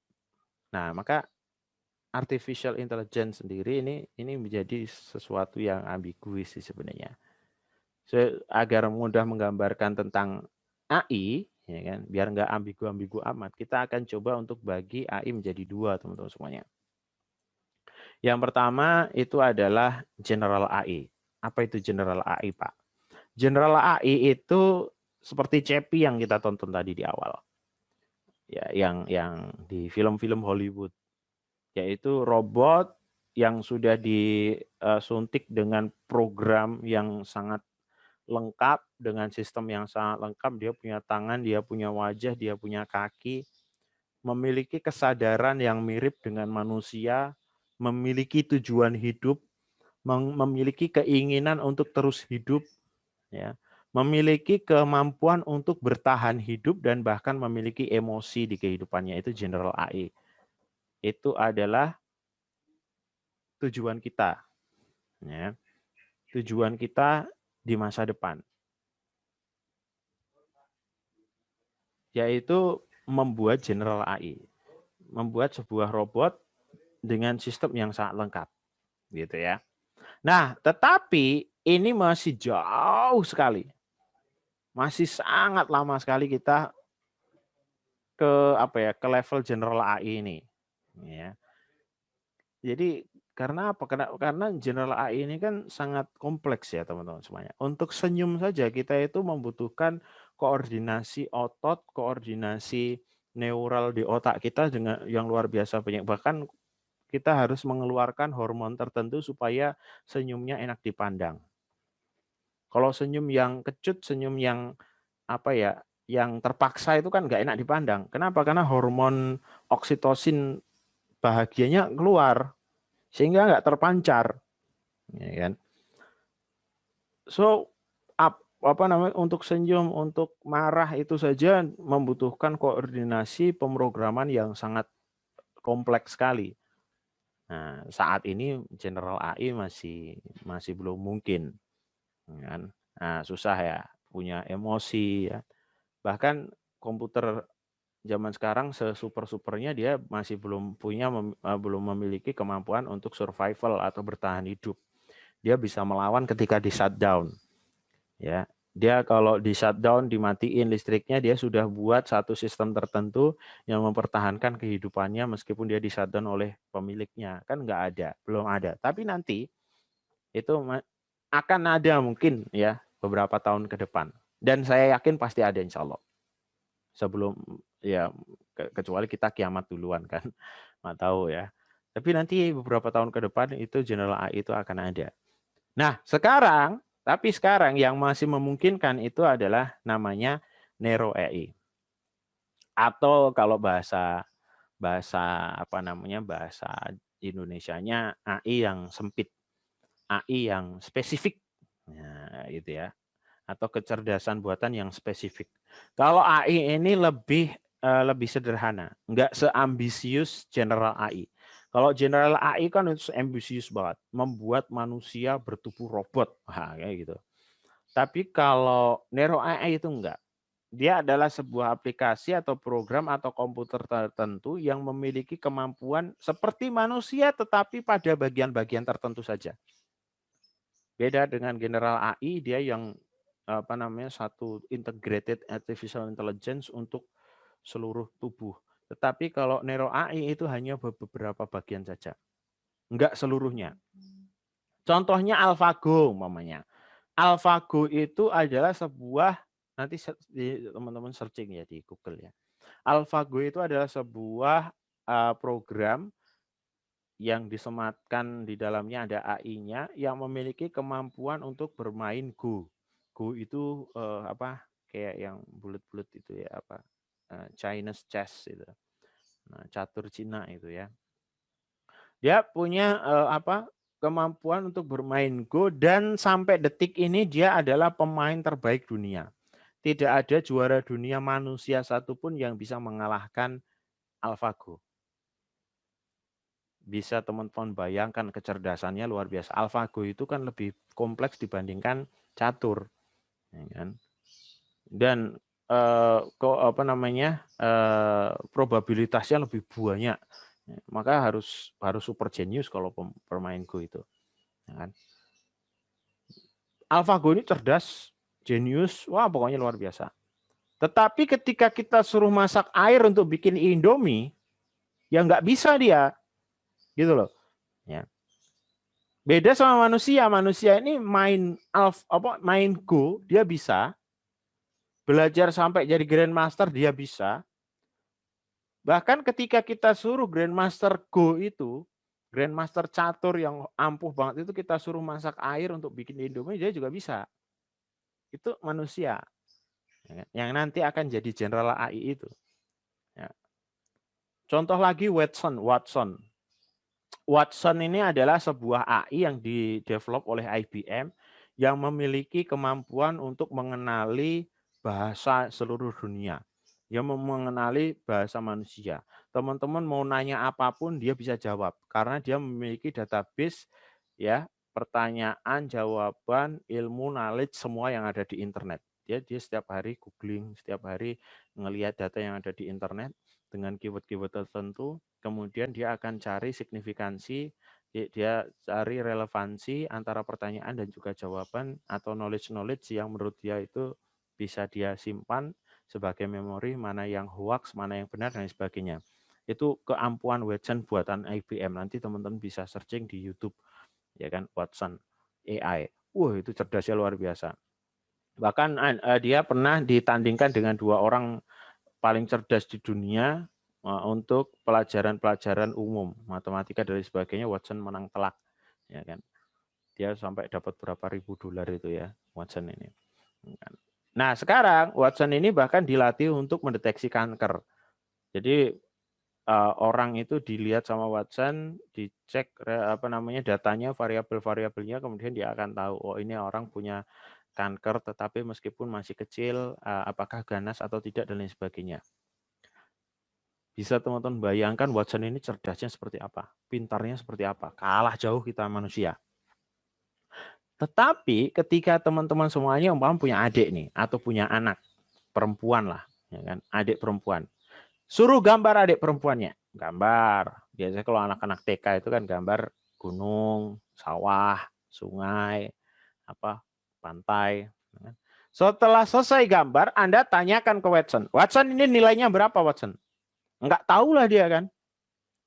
Nah, maka artificial intelligence sendiri ini menjadi sesuatu yang ambiguous sih sebenarnya. Agar mudah menggambarkan tentang AI, ya kan, biar nggak ambigu-ambigu amat, kita akan coba untuk bagi AI menjadi dua, teman-teman semuanya. Yang pertama itu adalah general AI. Apa itu general AI, Pak? General AI itu seperti Cepi yang kita tonton tadi di awal. Ya, yang di film-film Hollywood. Yaitu robot yang sudah disuntik dengan program yang sangat lengkap, dengan sistem yang sangat lengkap. Dia punya tangan, dia punya wajah, dia punya kaki, memiliki kesadaran yang mirip dengan manusia, memiliki tujuan hidup, memiliki keinginan untuk terus hidup, ya, memiliki kemampuan untuk bertahan hidup dan bahkan memiliki emosi di kehidupannya. Itu general AI. Itu adalah tujuan kita. Ya. Tujuan kita di masa depan, yaitu membuat General AI, membuat sebuah robot dengan sistem yang sangat lengkap, gitu ya. Nah, tetapi ini masih jauh sekali, masih sangat lama sekali kita ke ke level General AI ini, ya. Jadi karena apa? Karena General AI ini kan sangat kompleks ya teman-teman semuanya. Untuk senyum saja kita itu membutuhkan koordinasi otot, koordinasi neural di otak kita dengan yang luar biasa banyak. Bahkan kita harus mengeluarkan hormon tertentu supaya senyumnya enak dipandang. Kalau senyum yang kecut, senyum yang yang terpaksa itu kan nggak enak dipandang. Kenapa? Karena hormon oksitosin bahagianya keluar sehingga nggak terpancar, ya kan? So untuk senyum, untuk marah itu saja membutuhkan koordinasi pemrograman yang sangat kompleks sekali. Nah, saat ini General AI masih belum mungkin, kan? Nah, susah ya, punya emosi ya. Bahkan komputer zaman sekarang sesuper-supernya dia masih belum memiliki kemampuan untuk survival atau bertahan hidup. Dia bisa melawan ketika di shutdown. Ya, dia kalau di shutdown, dimatiin listriknya, dia sudah buat satu sistem tertentu yang mempertahankan kehidupannya meskipun dia di shutdown oleh pemiliknya. Kan nggak ada, belum ada. Tapi nanti itu akan ada mungkin ya beberapa tahun ke depan. Dan saya yakin pasti ada insya Allah. Sebelum ya kecuali kita kiamat duluan kan, nggak tahu ya. Tapi nanti beberapa tahun ke depan itu General AI itu akan ada. Nah sekarang yang masih memungkinkan itu adalah namanya Nero AI, atau kalau bahasa Indonesianya AI yang sempit, AI yang spesifik, nah, gitu ya. Atau kecerdasan buatan yang spesifik. Kalau AI ini lebih sederhana, nggak seambisius General AI. Kalau General AI kan itu ambisius banget, membuat manusia bertubuh robot, kayak gitu. Tapi kalau Nero AI itu enggak. Dia adalah sebuah aplikasi atau program atau komputer tertentu yang memiliki kemampuan seperti manusia, tetapi pada bagian-bagian tertentu saja. Beda dengan General AI, dia yang satu integrated artificial intelligence untuk seluruh tubuh. Tetapi kalau Nero AI itu hanya beberapa bagian saja, enggak seluruhnya. Contohnya AlphaGo umpamanya. AlphaGo itu adalah sebuah, nanti teman-teman searching ya di Google ya. AlphaGo itu adalah sebuah program yang disematkan di dalamnya ada AI-nya yang memiliki kemampuan untuk bermain Go. Go itu kayak yang bulat-bulat itu ya, Chinese chess itu. Nah, catur Cina itu ya. Dia punya kemampuan untuk bermain Go, dan sampai detik ini dia adalah pemain terbaik dunia. Tidak ada juara dunia manusia satupun yang bisa mengalahkan AlphaGo. Bisa teman-teman bayangkan kecerdasannya luar biasa. AlphaGo itu kan lebih kompleks dibandingkan catur, ya kan? Dan probabilitasnya lebih banyak. Maka harus super genius kalau pemain Go itu, ya kan? AlphaGo ini cerdas, genius, wah pokoknya luar biasa. Tetapi ketika kita suruh masak air untuk bikin Indomie, ya nggak bisa dia. Gitu loh, ya. Beda sama manusia. Manusia ini main Go dia bisa, belajar sampai jadi Grandmaster dia bisa. Bahkan ketika kita suruh Grandmaster Go itu, Grandmaster catur yang ampuh banget itu, kita suruh masak air untuk bikin Indomie, dia juga bisa. Itu manusia, ya, yang nanti akan jadi General AI itu. Ya. Contoh lagi Watson. Watson ini adalah sebuah AI yang di-develop oleh IBM yang memiliki kemampuan untuk mengenali bahasa seluruh dunia. Dia mengenali bahasa manusia. Teman-teman mau nanya apapun dia bisa jawab karena dia memiliki database ya pertanyaan, jawaban, ilmu, knowledge semua yang ada di internet. Dia setiap hari googling, setiap hari ngelihat data yang ada di internet dengan keyword-keyword tertentu, kemudian dia akan cari signifikansi, dia cari relevansi antara pertanyaan dan juga jawaban atau knowledge yang menurut dia itu bisa dia simpan sebagai memori, mana yang hoax, mana yang benar dan sebagainya. Itu keampuhan Watson buatan IBM. Nanti teman-teman bisa searching di YouTube, ya kan, Watson AI. Wah, itu cerdasnya luar biasa. Bahkan dia pernah ditandingkan dengan 2 orang paling cerdas di dunia untuk pelajaran-pelajaran umum, matematika dan sebagainya. Watson menang telak, ya kan. Dia sampai dapat berapa ribu dolar itu ya, Watson ini. Nah, sekarang Watson ini bahkan dilatih untuk mendeteksi kanker. Jadi orang itu dilihat sama Watson, dicek datanya, variabel-variabelnya, kemudian dia akan tahu, oh ini orang punya kanker, tetapi meskipun masih kecil, apakah ganas atau tidak dan lain sebagainya. Bisa teman-teman bayangkan Watson ini cerdasnya seperti apa, pintarnya seperti apa, kalah jauh kita manusia. Tetapi ketika teman-teman semuanya punya adik nih, atau punya anak perempuan lah, ya kan, adik perempuan. Suruh gambar adik perempuannya, gambar. Biasanya kalau anak-anak TK itu kan gambar gunung, sawah, sungai, pantai. Setelah selesai gambar, Anda tanyakan ke Watson. Watson, ini nilainya berapa, Watson? Enggak tahu lah dia kan.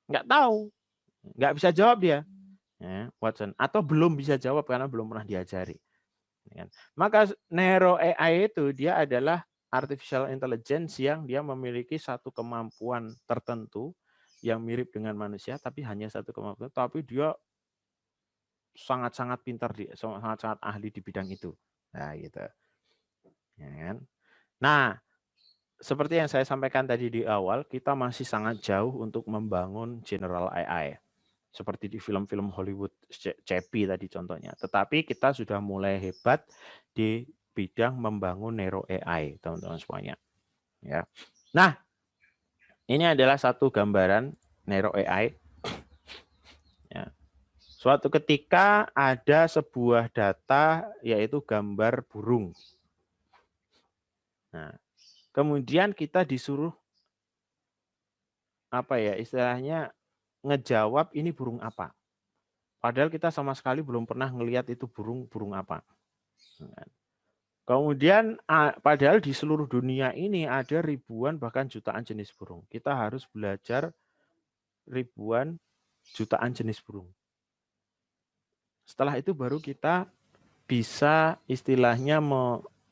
Enggak tahu. Enggak bisa jawab dia. Ya, Watson. Atau belum bisa jawab karena belum pernah diajari. Maka Neuro AI itu dia adalah artificial intelligence yang dia memiliki satu kemampuan tertentu yang mirip dengan manusia, tapi hanya satu kemampuan, tapi dia sangat-sangat pintar, sangat-sangat ahli di bidang itu. Nah, gitu. Ya kan? Nah, seperti yang saya sampaikan tadi di awal, kita masih sangat jauh untuk membangun general AI. Seperti di film-film Hollywood, Chappie tadi contohnya. Tetapi kita sudah mulai hebat di bidang membangun Neuro AI, teman-teman semuanya. Ya. Nah, ini adalah satu gambaran Neuro AI. Ya. Suatu ketika ada sebuah data, yaitu gambar burung. Nah, kemudian kita disuruh istilahnya ngejawab ini burung apa. Padahal kita sama sekali belum pernah ngelihat itu burung apa. Kemudian padahal di seluruh dunia ini ada ribuan bahkan jutaan jenis burung. Kita harus belajar ribuan jutaan jenis burung. Setelah itu baru kita bisa istilahnya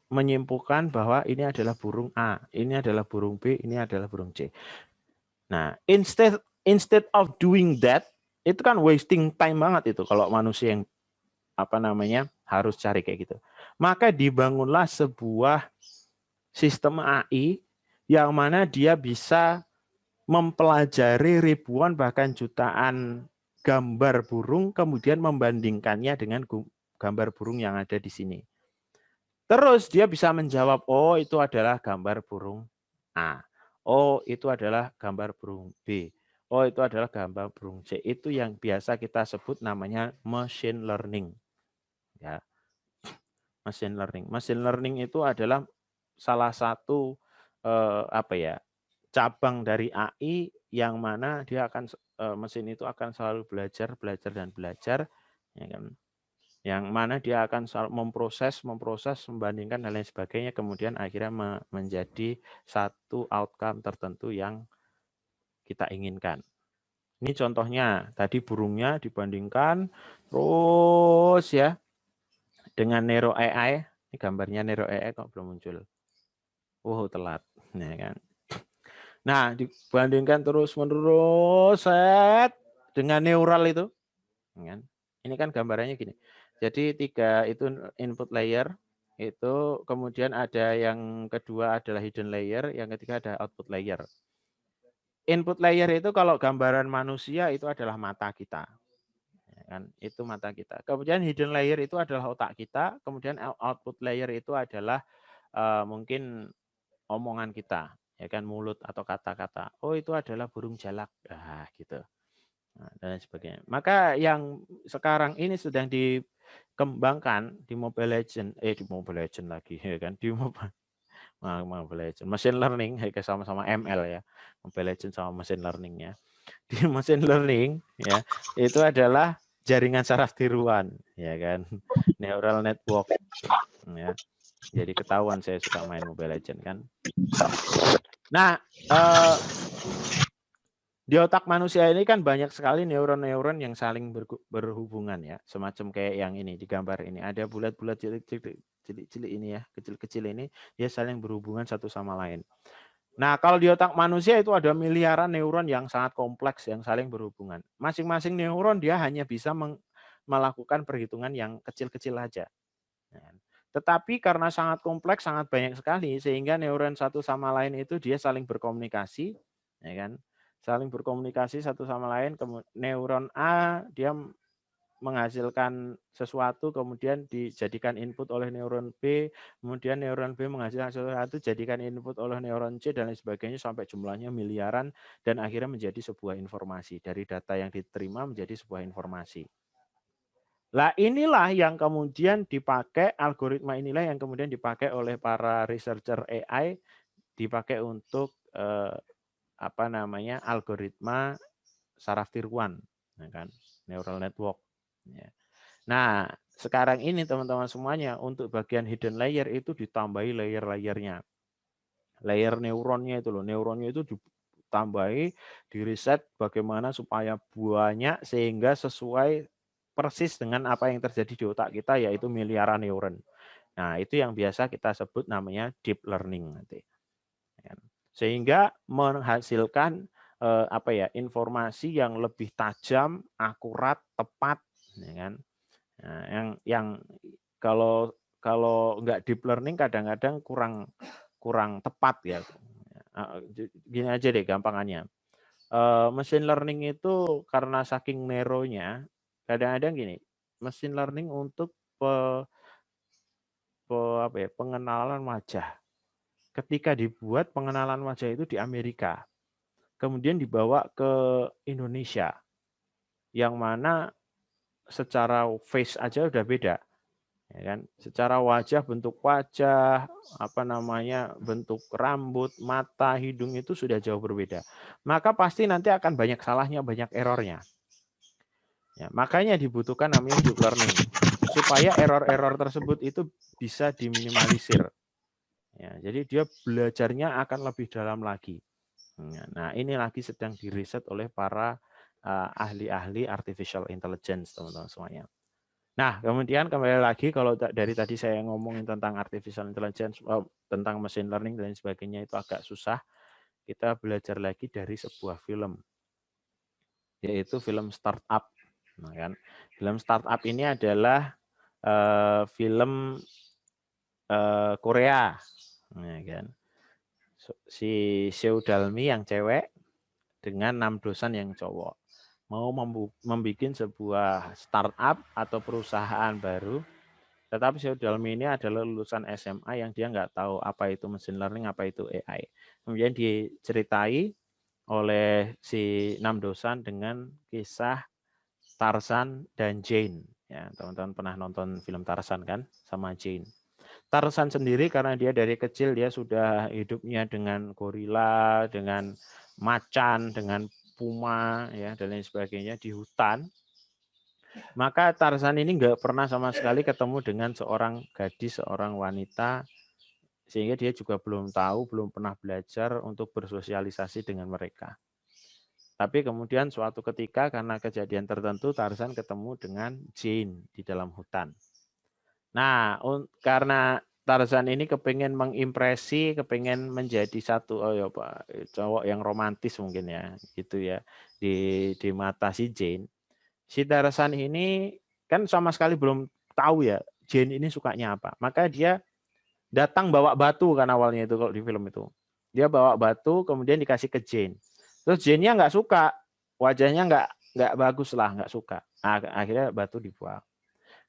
menyimpulkan bahwa ini adalah burung A, ini adalah burung B, ini adalah burung C. Nah, instead of doing that, itu kan wasting time banget itu kalau manusia yang harus cari kayak gitu. Maka dibangunlah sebuah sistem AI yang mana dia bisa mempelajari ribuan bahkan jutaan gambar burung, kemudian membandingkannya dengan gambar burung yang ada di sini. Terus dia bisa menjawab, oh itu adalah gambar burung A, oh itu adalah gambar burung B, oh itu adalah gambar burung C. Itu yang biasa kita sebut namanya machine learning. Ya, machine learning. Machine learning itu adalah salah satu cabang dari AI yang mana dia akan mesin itu akan selalu belajar, ya kan? Yang mana dia akan selalu memproses, membandingkan dan lain sebagainya, kemudian akhirnya menjadi satu outcome tertentu yang kita inginkan. Ini contohnya, tadi burungnya dibandingkan, terus ya, dengan Neuro AI, ini gambarnya Neuro AI kok belum muncul. Telat, ya kan. Nah, dibandingkan terus-menerus dengan neural itu, kan? Ini kan gambarannya gini. Jadi 3 itu input layer, itu kemudian ada yang kedua adalah hidden layer, yang ketiga ada output layer. Input layer itu kalau gambaran manusia itu adalah mata kita. Kan, itu mata kita. Kemudian hidden layer itu adalah otak kita, kemudian output layer itu adalah mungkin omongan kita, ya kan, mulut atau kata-kata. Oh, itu adalah burung jalak. Gitu. dan sebagainya. Maka yang sekarang ini sedang dikembangkan di Mobile Legend, lagi ya kan, di Mobile Legend, machine learning, sama-sama ML ya, Mobile Legend sama machine learningnya. Di machine learning ya itu adalah jaringan saraf tiruan, ya kan, neural network. Ya, jadi ketahuan saya suka main Mobile Legend kan. Nah, di otak manusia ini kan banyak sekali neuron-neuron yang saling berhubungan ya, semacam kayak yang ini di gambar ini ada bulat-bulat cilik-cilik ini ya, kecil-kecil ini dia saling berhubungan satu sama lain. Nah, kalau di otak manusia itu ada miliaran neuron yang sangat kompleks yang saling berhubungan. Masing-masing neuron dia hanya bisa melakukan perhitungan yang kecil-kecil aja. Tetapi karena sangat kompleks, sangat banyak sekali, sehingga neuron satu sama lain itu dia saling berkomunikasi, ya kan? Saling berkomunikasi satu sama lain. Neuron A dia menghasilkan sesuatu, kemudian dijadikan input oleh neuron B, kemudian neuron B menghasilkan sesuatu, jadikan input oleh neuron C, dan lain sebagainya, sampai jumlahnya miliaran, dan akhirnya menjadi sebuah informasi. Dari data yang diterima menjadi sebuah informasi. Lah inilah yang kemudian dipakai, algoritma inilah yang kemudian dipakai oleh para researcher AI, dipakai untuk algoritma saraf tiruan, ya kan? Neural network. Ya. Nah, sekarang ini teman-teman semuanya untuk bagian hidden layer itu ditambahi layer-layernya. Layer neuronnya itu loh, neuronnya itu ditambahi, diriset bagaimana supaya banyak sehingga sesuai persis dengan apa yang terjadi di otak kita, yaitu miliaran neuron. Nah, itu yang biasa kita sebut namanya deep learning nanti. Sehingga menghasilkan informasi yang lebih tajam, akurat, tepat, ya kan? Nah, yang kalau nggak deep learning kadang-kadang kurang tepat ya. Gini aja deh gampangannya. Machine learning itu karena saking narrow-nya, kadang-kadang gini, machine learning untuk pengenalan wajah. Ketika dibuat pengenalan wajah itu di Amerika, kemudian dibawa ke Indonesia, yang mana secara face aja udah beda, ya kan? Secara wajah, bentuk wajah, bentuk rambut, mata, hidung itu sudah jauh berbeda. Maka pasti nanti akan banyak salahnya, banyak errornya. Ya, makanya dibutuhkan namanya deep learning supaya error-error tersebut itu bisa diminimalisir. Ya, jadi dia belajarnya akan lebih dalam lagi. Nah, ini lagi sedang diriset oleh para ahli-ahli artificial intelligence, teman-teman semuanya. Nah, kemudian kembali lagi, kalau dari tadi saya ngomongin tentang artificial intelligence, tentang machine learning dan sebagainya itu agak susah. Kita belajar lagi dari sebuah film, yaitu film Startup. Nah, kan? Film Startup ini adalah film Korea, ya kan? Si Seo Dalmi yang cewek dengan 6 dosan yang cowok mau membuat sebuah startup atau perusahaan baru, tetapi Seo Dalmi ini adalah lulusan SMA yang dia nggak tahu apa itu machine learning, apa itu AI. Kemudian diceritai oleh si 6 dosan dengan kisah Tarzan dan Jane. Ya, teman-teman pernah nonton film Tarzan kan sama Jane. Tarzan sendiri karena dia dari kecil dia sudah hidupnya dengan gorila, dengan macan, dengan puma, ya dan lain sebagainya di hutan. Maka Tarzan ini nggak pernah sama sekali ketemu dengan seorang gadis, seorang wanita, sehingga dia juga belum tahu, belum pernah belajar untuk bersosialisasi dengan mereka. Tapi kemudian suatu ketika karena kejadian tertentu Tarzan ketemu dengan Jane di dalam hutan. Nah, karena Tarzan ini kepengen mengimpresi, kepengen menjadi satu cowok yang romantis mungkin ya, gitu ya, di mata si Jane. Si Tarzan ini kan sama sekali belum tahu ya Jane ini sukanya apa. Maka dia datang bawa batu kan awalnya itu kalau di film itu. Dia bawa batu kemudian dikasih ke Jane. Terus Jane-nya nggak suka, wajahnya nggak bagus lah, nggak suka. Nah, akhirnya batu dibuang.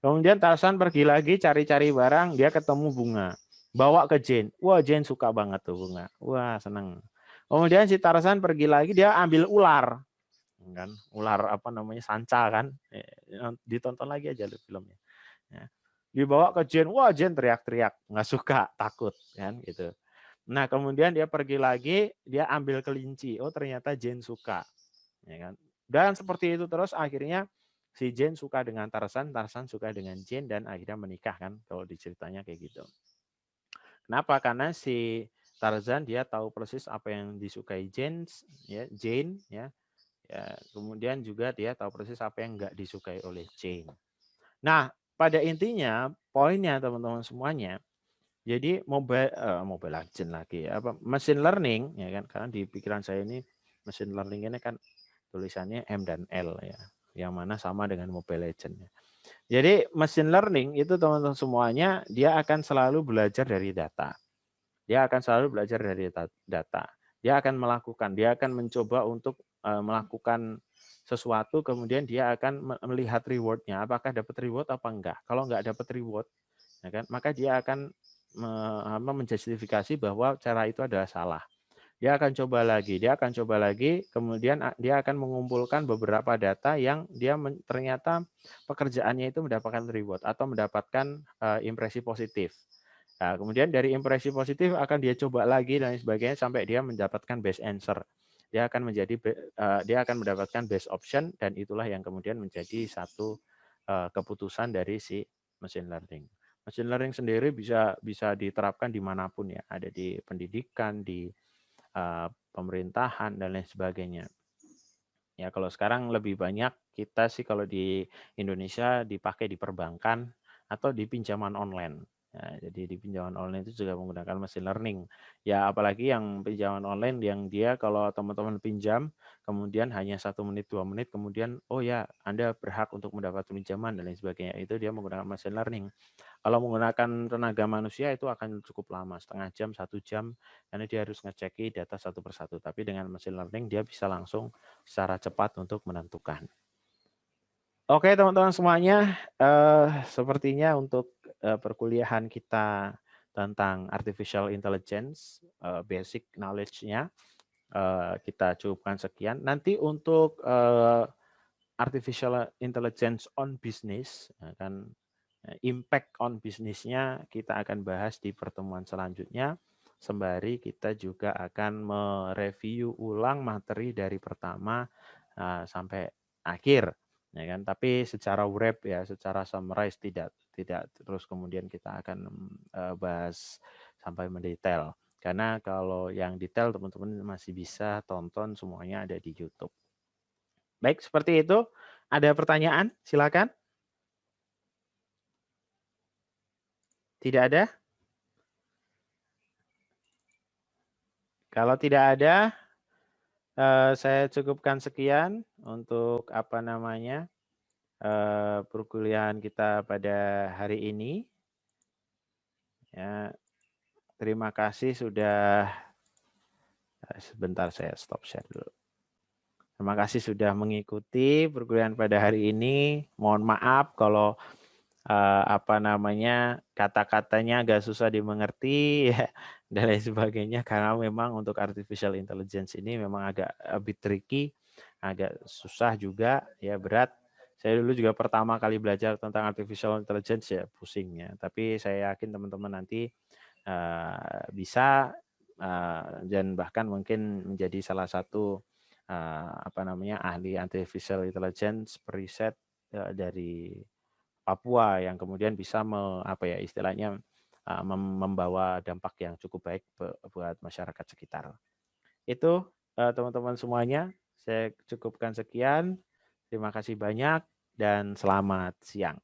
Kemudian Tarzan pergi lagi cari-cari barang, dia ketemu bunga. Bawa ke Jane. Wah, Jane suka banget tuh bunga. Wah, seneng. Kemudian si Tarzan pergi lagi, dia ambil ular. kan, ular apa namanya sanca kan, ditonton lagi aja filmnya. Ya. Dibawa ke Jane, wah Jane teriak-teriak, nggak suka, takut kan gitu. Nah kemudian dia pergi lagi, dia ambil kelinci, oh ternyata Jane suka, ya kan. Dan seperti itu terus akhirnya si Jane suka dengan Tarzan, Tarzan suka dengan Jane dan akhirnya menikah kan, kalau diceritanya kayak gitu. Kenapa? Karena si Tarzan dia tahu persis apa yang disukai Jane, ya. Kemudian juga dia tahu persis apa yang nggak disukai oleh Jane. Nah, pada intinya poinnya teman-teman semuanya, jadi mobile legend lagi apa machine learning ya kan, karena di pikiran saya ini machine learning ini kan tulisannya M dan L ya, yang mana sama dengan Mobile Legend. Jadi machine learning itu teman-teman semuanya dia akan selalu belajar dari data. Dia akan selalu belajar dari data. Dia akan mencoba untuk melakukan sesuatu, kemudian dia akan melihat reward-nya, apakah dapat reward apa enggak. Kalau enggak dapat reward, ya kan, maka dia akan menjustifikasi bahwa cara itu adalah salah. Dia akan coba lagi, kemudian dia akan mengumpulkan beberapa data yang dia ternyata pekerjaannya itu mendapatkan reward atau mendapatkan impresi positif. Nah, kemudian dari impresi positif akan dia coba lagi dan sebagainya sampai dia mendapatkan best answer. Dia akan mendapatkan best option dan itulah yang kemudian menjadi satu keputusan dari si machine learning. Machine learning sendiri bisa diterapkan dimanapun ya, ada di pendidikan, di pemerintahan dan lain sebagainya. Ya kalau sekarang lebih banyak kita sih kalau di Indonesia dipakai di perbankan atau di pinjaman online. Ya, jadi di pinjaman online itu juga menggunakan machine learning. Ya apalagi yang pinjaman online yang dia kalau teman-teman pinjam kemudian hanya 1 menit 2 menit kemudian oh ya Anda berhak untuk mendapat pinjaman dan lain sebagainya, itu dia menggunakan machine learning. Kalau menggunakan tenaga manusia itu akan cukup lama, setengah jam, 1 jam, karena dia harus ngeceki data satu persatu. Tapi dengan machine learning dia bisa langsung secara cepat untuk menentukan. Oke teman-teman semuanya, sepertinya untuk perkuliahan kita tentang artificial intelligence, basic knowledge-nya kita cukupkan sekian. Nanti untuk artificial intelligence on business, kan impact on bisnisnya kita akan bahas di pertemuan selanjutnya. Sembari kita juga akan mereview ulang materi dari pertama sampai akhir. Ya kan, tapi secara wrap ya, secara summarize tidak terus kemudian kita akan bahas sampai mendetail. Karena kalau yang detail teman-teman masih bisa tonton semuanya ada di YouTube. Baik, seperti itu. Ada pertanyaan? Silakan. Tidak ada? Kalau tidak ada, saya cukupkan sekian untuk perkuliahan kita pada hari ini. Ya, terima kasih sudah. Sebentar saya stop share dulu. Terima kasih sudah mengikuti perkuliahan pada hari ini. Mohon maaf kalau kata-katanya agak susah dimengerti ya, dan lain sebagainya, karena memang untuk artificial intelligence ini memang agak a bit tricky, agak susah juga ya, berat. Saya dulu juga pertama kali belajar tentang artificial intelligence ya pusing ya, tapi saya yakin teman-teman nanti bisa dan bahkan mungkin menjadi salah satu ahli artificial intelligence periset dari Papua yang kemudian bisa membawa dampak yang cukup baik buat masyarakat sekitar. Itu teman-teman semuanya, saya cukupkan sekian. Terima kasih banyak dan selamat siang.